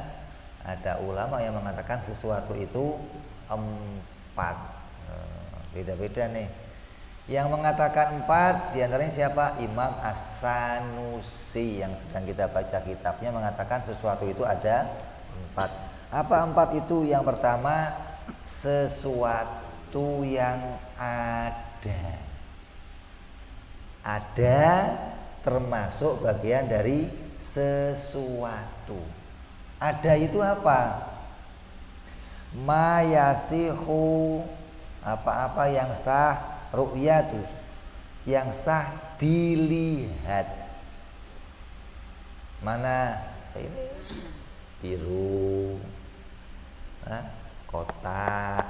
ada ulama yang mengatakan sesuatu itu 4. Beda-beda nih. Yang mengatakan 4 diantaranya siapa? Imam As-Sanusi yang sedang kita baca kitabnya mengatakan sesuatu itu ada 4. Apa 4 itu? Yang pertama, sesuatu yang ada termasuk bagian dari sesuatu. Ada itu apa? Mayasihu, apa-apa yang sah, ru'yatu, yang sah dilihat. Mana ini? Biru, kotak,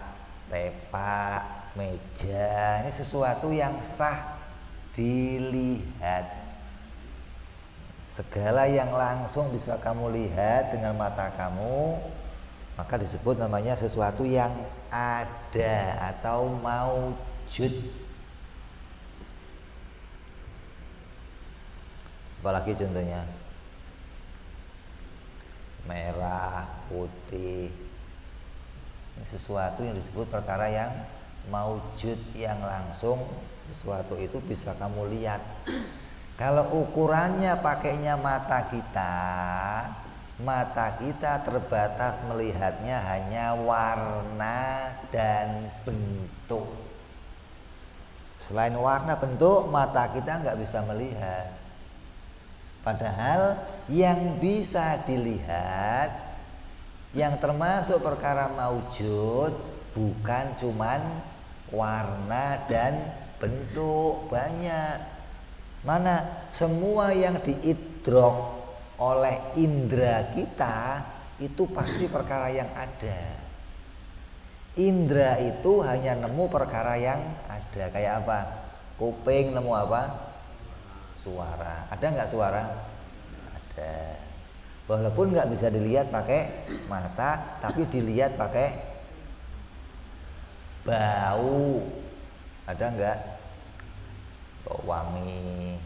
tepak, meja. Ini sesuatu yang sah dilihat. Segala yang langsung bisa kamu lihat dengan mata kamu, maka disebut namanya sesuatu yang ada atau maujud. Apalagi contohnya merah, putih. Ini sesuatu yang disebut perkara yang maujud, yang langsung. Sesuatu itu bisa kamu lihat. Kalau ukurannya pakainya mata kita terbatas melihatnya hanya warna dan bentuk. Selain warna bentuk, mata kita nggak bisa melihat. Padahal yang bisa dilihat, yang termasuk perkara maujud, bukan cuman warna dan bentuk, banyak. Mana? Semua yang diidrok oleh indera kita itu pasti perkara yang ada. Indra itu hanya nemu perkara yang ada. Kayak apa? Kuping nemu apa? Suara. Ada nggak suara? Ada. Walaupun nggak bisa dilihat pakai mata, tapi dilihat pakai bau. Ada nggak? Bau wangi,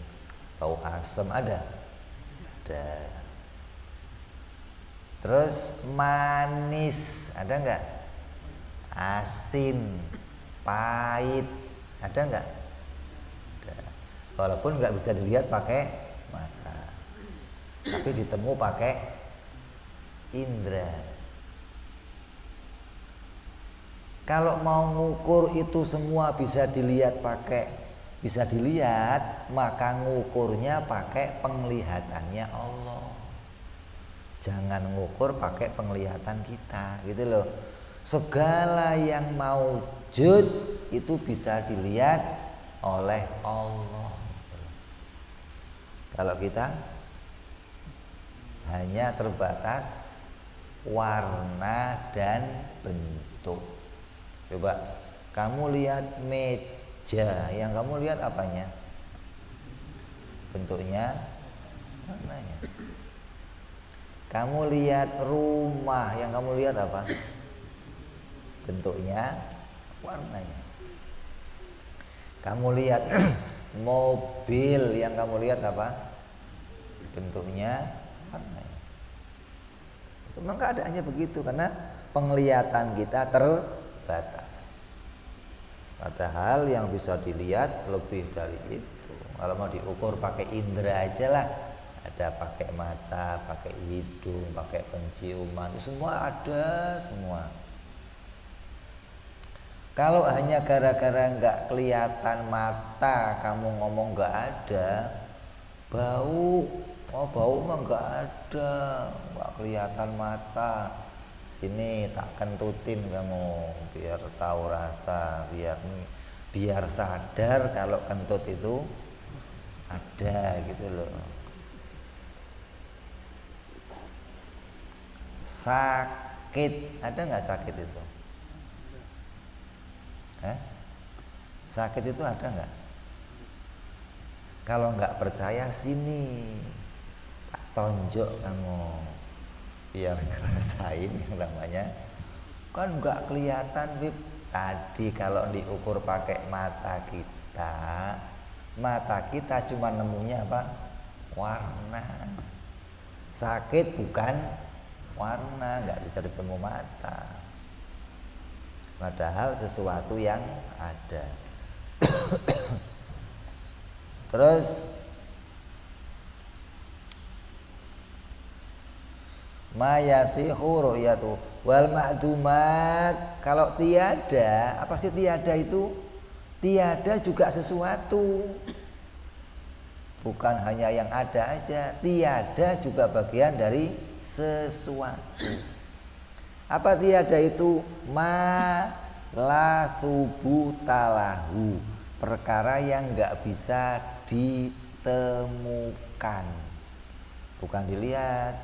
bau asam ada? Ada. Terus manis, ada nggak? Asin, pahit, ada nggak? Ada. Walaupun nggak bisa dilihat pakai mata, tapi ditemu pakai indera. Kalau mau ngukur itu semua bisa dilihat, maka ngukurnya pakai penglihatannya Allah. Jangan ngukur pakai penglihatan kita, gitu loh. Segala yang maujud itu bisa dilihat oleh Allah. Kalau kita hanya terbatas warna dan bentuk. Coba kamu lihat meja, yang kamu lihat apanya? Bentuknya, warnanya. Kamu lihat rumah, yang kamu lihat apa? Bentuknya, warnanya. Kamu lihat mobil, yang kamu lihat apa? Bentuknya, warnanya. Itu memang keadaannya begitu, karena penglihatan kita terbatas. Padahal yang bisa dilihat lebih dari itu. Kalau mau diukur pakai indera aja lah. Ada pakai mata, pakai hidung, pakai penciuman, semua ada semua. Kalau hanya gara-gara nggak kelihatan mata kamu ngomong nggak ada, bau, oh bau mah nggak ada, nggak kelihatan mata. Sini tak kentutin kamu biar tahu rasa, biar sadar kalau kentut itu ada, gitu loh. Sakit, ada nggak sakit itu? Sakit itu ada nggak? Kalau nggak percaya sini tak tonjok kamu biar ngerasain yang namanya. Kan nggak kelihatan, Bib. Tadi kalau diukur pakai mata kita cuma nemunya apa? Warna. Sakit bukan warna, nggak bisa ditemu mata. Padahal sesuatu yang ada. Terus mayasihu ru'yatu wal ma'dumat. Kalau tiada, apa sih tiada itu? Tiada juga sesuatu. Bukan hanya yang ada aja, tiada juga bagian dari sesuatu. Apa tiada itu? Ma la subutalahu, perkara yang nggak bisa ditemukan, bukan dilihat,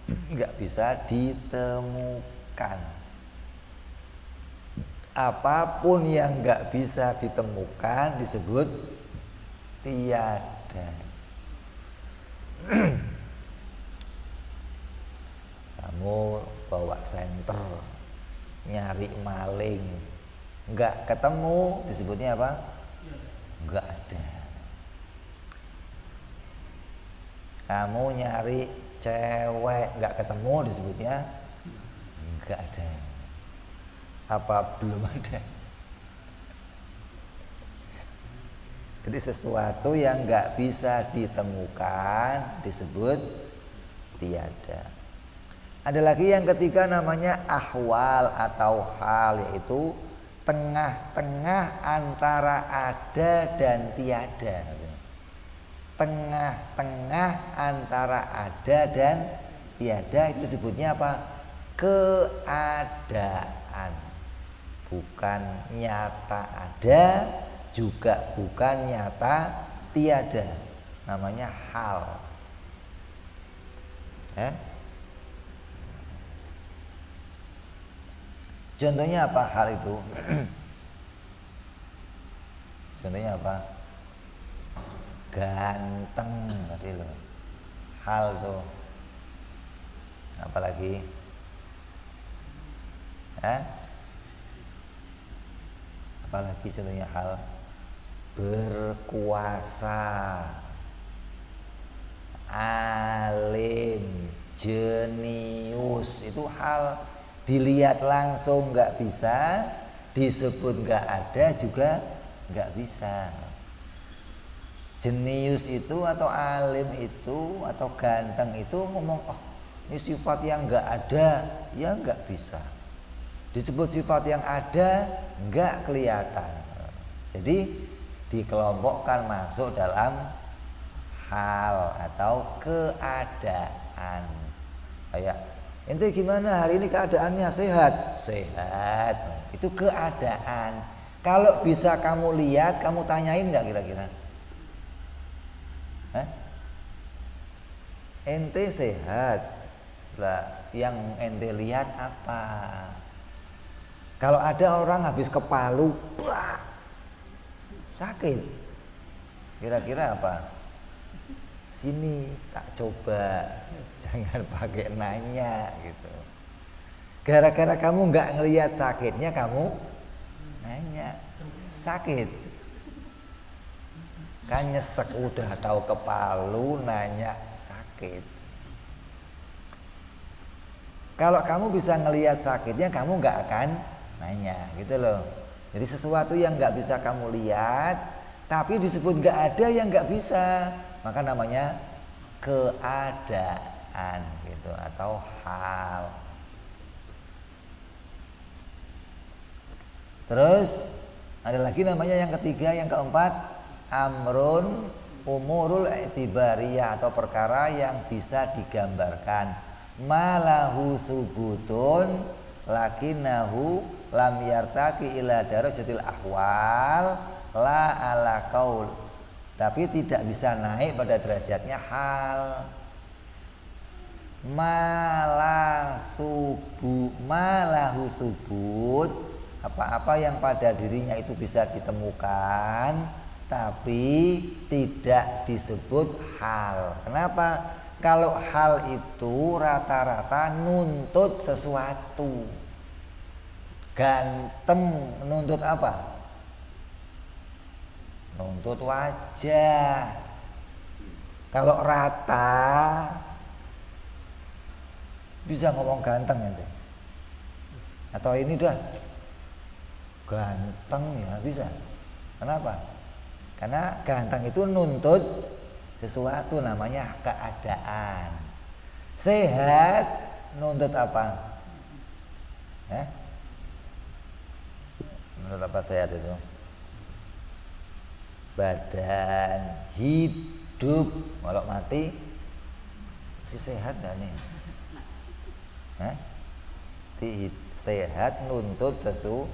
nggak bisa ditemukan. Apapun yang nggak bisa ditemukan disebut tiada. Kamu bawa senter nyari maling, nggak ketemu, disebutnya apa? Nggak ada. Kamu nyari cewek nggak ketemu, disebutnya nggak ada. Apa belum ada? Jadi sesuatu yang nggak bisa ditemukan disebut tiada. Ada lagi yang ketiga namanya ahwal atau hal, yaitu tengah-tengah antara ada dan tiada. Tengah-tengah antara ada dan tiada itu disebutnya apa? Keadaan. Bukan nyata ada, juga bukan nyata tiada. Namanya hal. Contohnya apa hal itu? Contohnya apa? Ganteng tadi loh. Hal tuh. Apalagi? Apalagi contohnya hal? Berkuasa, alim, jenius, itu hal. Dilihat langsung nggak bisa, disebut nggak ada juga nggak bisa. Jenius itu atau alim itu atau ganteng itu ngomong, oh ini sifat yang nggak ada, ya nggak bisa. Disebut sifat yang ada enggak kelihatan. Jadi dikelompokkan masuk dalam hal atau keadaan. Kayak ente gimana hari ini keadaannya? Sehat? Sehat. Itu keadaan. Kalau bisa kamu lihat, kamu tanyain enggak kira-kira? Ente sehat. Lah, yang ente lihat apa? Kalau ada orang habis kepalu, wah, sakit. Kira-kira apa? Sini tak coba, jangan pakai nanya gitu. Gara-gara kamu nggak ngelihat sakitnya, kamu nanya sakit. Kan nyesek udah tahu kepalu, nanya sakit. Kalau kamu bisa ngelihat sakitnya, kamu nggak akan nanya, gitu loh. Jadi sesuatu yang nggak bisa kamu lihat, tapi disebut nggak ada yang nggak bisa, maka namanya keadaan, gitu, atau hal. Terus ada lagi namanya yang ketiga, yang keempat, amrun umurul i'tibariyah, atau perkara yang bisa digambarkan. Malahu subutun lakinnahu lam yartaki ila darajatil ahwal la ala qaul, tapi tidak bisa naik pada derajatnya hal. Malahu subut, apa-apa yang pada dirinya itu bisa ditemukan tapi tidak disebut hal. Kenapa? Kalau hal itu rata-rata nuntut sesuatu. Ganteng nuntut apa? Nuntut wajah. Kalau rata bisa ngomong ganteng ente. Atau ini dah ganteng ya bisa. Kenapa? Karena ganteng itu nuntut sesuatu, namanya keadaan. Sehat nuntut apa? Nuntut apa sehat itu? Badan, hidup. Kalau mati masih sehat gak nih? Sehat nuntut sesuatu.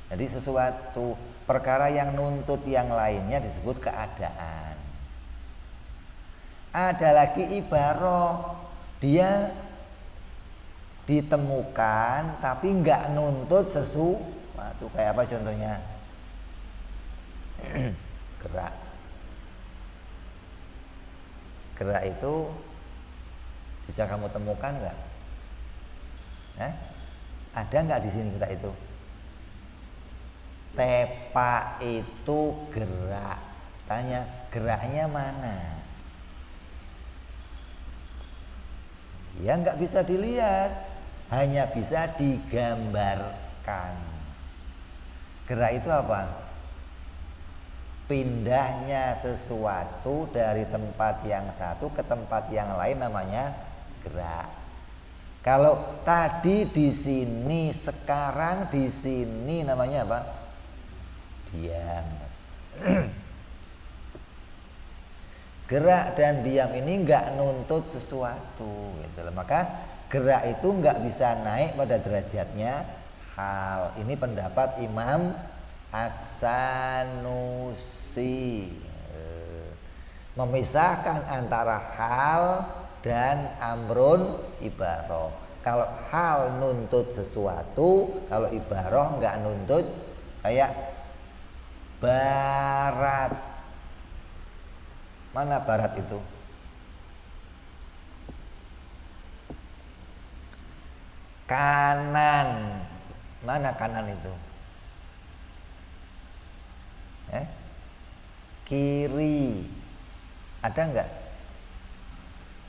Jadi sesuatu, perkara yang nuntut yang lainnya disebut keadaan. Ada lagi ibaroh, dia ditemukan tapi nggak nuntut sesuatu. Kayak apa contohnya? Gerak. Gerak itu bisa kamu temukan nggak? Ada nggak di sini gerak itu? Tepak itu gerak. Tanya, geraknya mana? Ya nggak bisa dilihat, hanya bisa digambarkan. Gerak itu apa? Pindahnya sesuatu dari tempat yang satu ke tempat yang lain, namanya gerak. Kalau tadi di sini, sekarang di sini, namanya apa? Diam. Gerak dan diam ini nggak nuntut sesuatu, gitu loh. Maka gerak itu nggak bisa naik pada derajatnya hal. Ini pendapat Imam As-Sanusi, memisahkan antara hal dan amrun ibaroh. Kalau hal nuntut sesuatu, kalau ibaroh nggak nuntut. Kayak barat. Mana barat itu? Kanan. Mana kanan itu? Kiri. Ada enggak?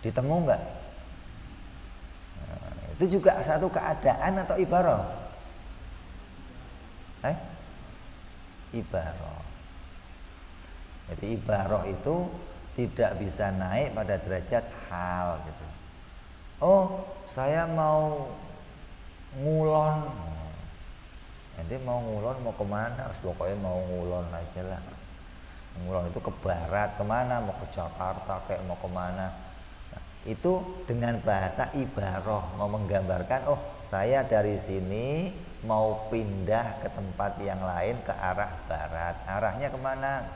Ditemu enggak? Nah, itu juga satu keadaan atau ibaroh? Ibaroh. Jadi ibaroh itu tidak bisa naik pada derajat hal, gitu. Oh, saya mau ngulon. Ente mau ngulon mau kemana? Pokoknya mau ngulon aja lah. Ngulon itu ke barat kemana? Mau ke Jakarta kayak mau kemana? Nah, itu dengan bahasa ibaroh mau menggambarkan, oh saya dari sini mau pindah ke tempat yang lain ke arah barat. Arahnya kemana?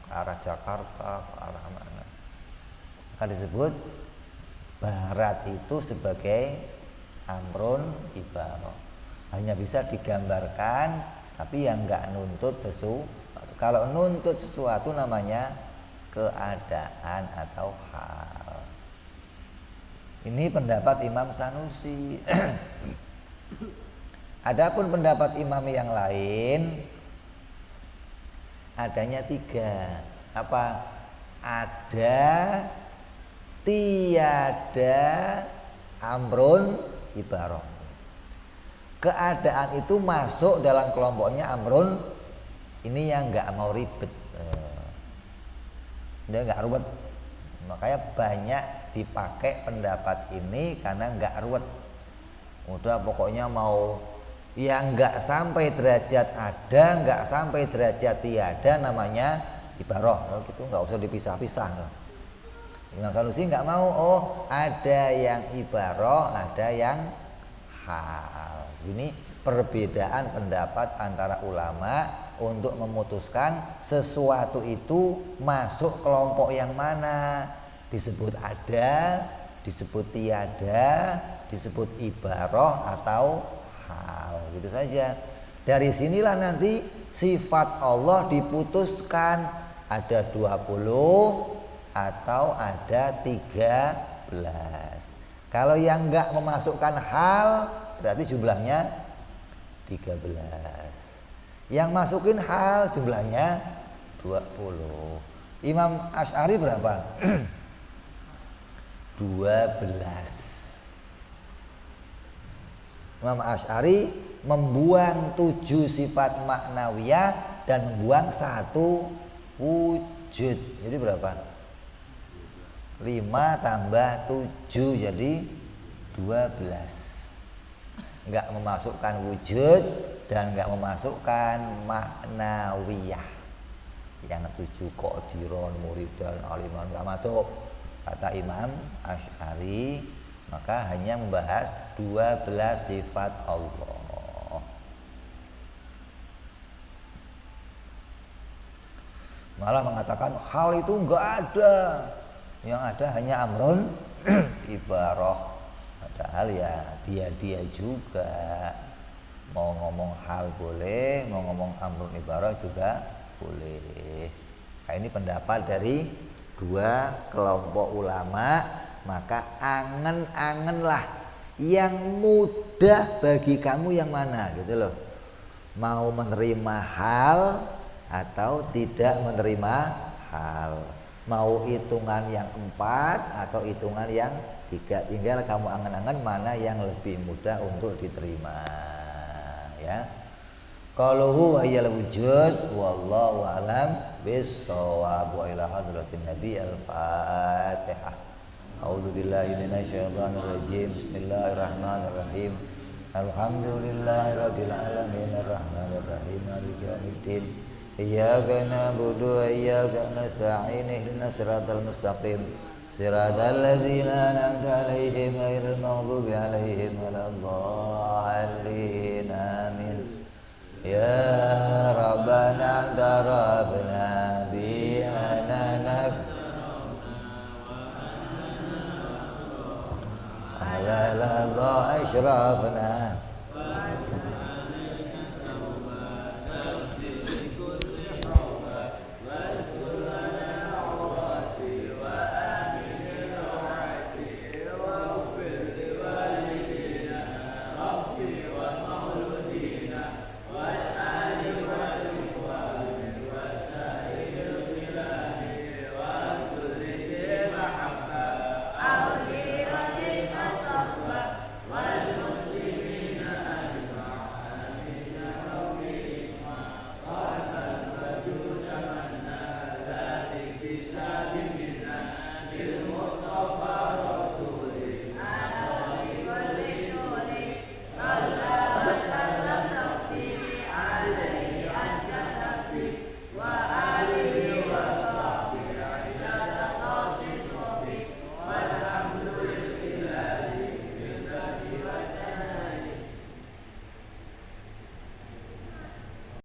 Ke arah Jakarta, ke arah mana? Maka disebut barat itu sebagai amrun ibaroh. Hanya bisa digambarkan, tapi yang nggak nuntut sesuatu. Kalau nuntut sesuatu namanya keadaan atau hal. Ini pendapat Imam Sanusi. Adapun pendapat imam yang lain adanya 3. Apa? Ada, tiada, amrun ibaroh. Keadaan itu masuk dalam kelompoknya amrun. Ini yang nggak mau ribet, dia nggak ruwet. Makanya banyak dipakai pendapat ini karena nggak ruwet. Udah pokoknya mau yang nggak sampai derajat ada, nggak sampai derajat tiada namanya ibaroh. Kalau gitu nggak usah dipisah-pisah. Imam Sanusi nggak mau. Oh ada yang ibaroh, ada yang hal. Ini perbedaan pendapat antara ulama untuk memutuskan sesuatu itu masuk kelompok yang mana. Disebut ada, disebut tiada, disebut ibaroh atau hal. Gitu saja. Dari sinilah nanti sifat Allah diputuskan ada 20 atau ada 13. Kalau yang enggak memasukkan hal berarti jumlahnya 13. Yang masukin hal jumlahnya 20. Imam Asy'ari berapa? 12. Imam Asy'ari membuang 7 sifat maknawiyah dan membuang 1 wujud. Jadi berapa? 5 tambah 7 jadi 12. Enggak memasukkan wujud dan enggak memasukkan maknawiyah. Yang 7 qadiron, muridan, aliman enggak masuk kata Imam Asy'ari. Maka hanya membahas 12 sifat Allah. Malah mengatakan hal itu enggak ada. Yang ada hanya amrun ibaroh. Padahal ya dia juga. Mau ngomong hal boleh, mau ngomong amrun ibaroh juga boleh. Nah, ini pendapat dari 2 kelompok ulama. Maka angen-angenlah yang mudah bagi kamu yang mana gitu loh. Mau menerima hal atau tidak menerima hal. Mau hitungan yang 4 atau hitungan yang 3. Tinggal kamu angen-angen mana yang lebih mudah untuk diterima. Ya. Qaluhu wa yal wujud wallahu alam bis-shawab. Wa ila hadratin nabi al-fatihah. A'udzu billahi minasyaitonir rajim. Bismillahirrahmanirrahim. Alhamdulillahirabbil alamin arrahmanir rahim maliki yaumiddin. Iyyaka na'budu wa iyyaka nasta'in ihdinas siratal mustaqim. Siratal ladzina an'amta 'alaihim ghairil maghdubi 'alaihim waladdallin. Amin. Ya Rabbana darabna bi ananak la la la ashrafna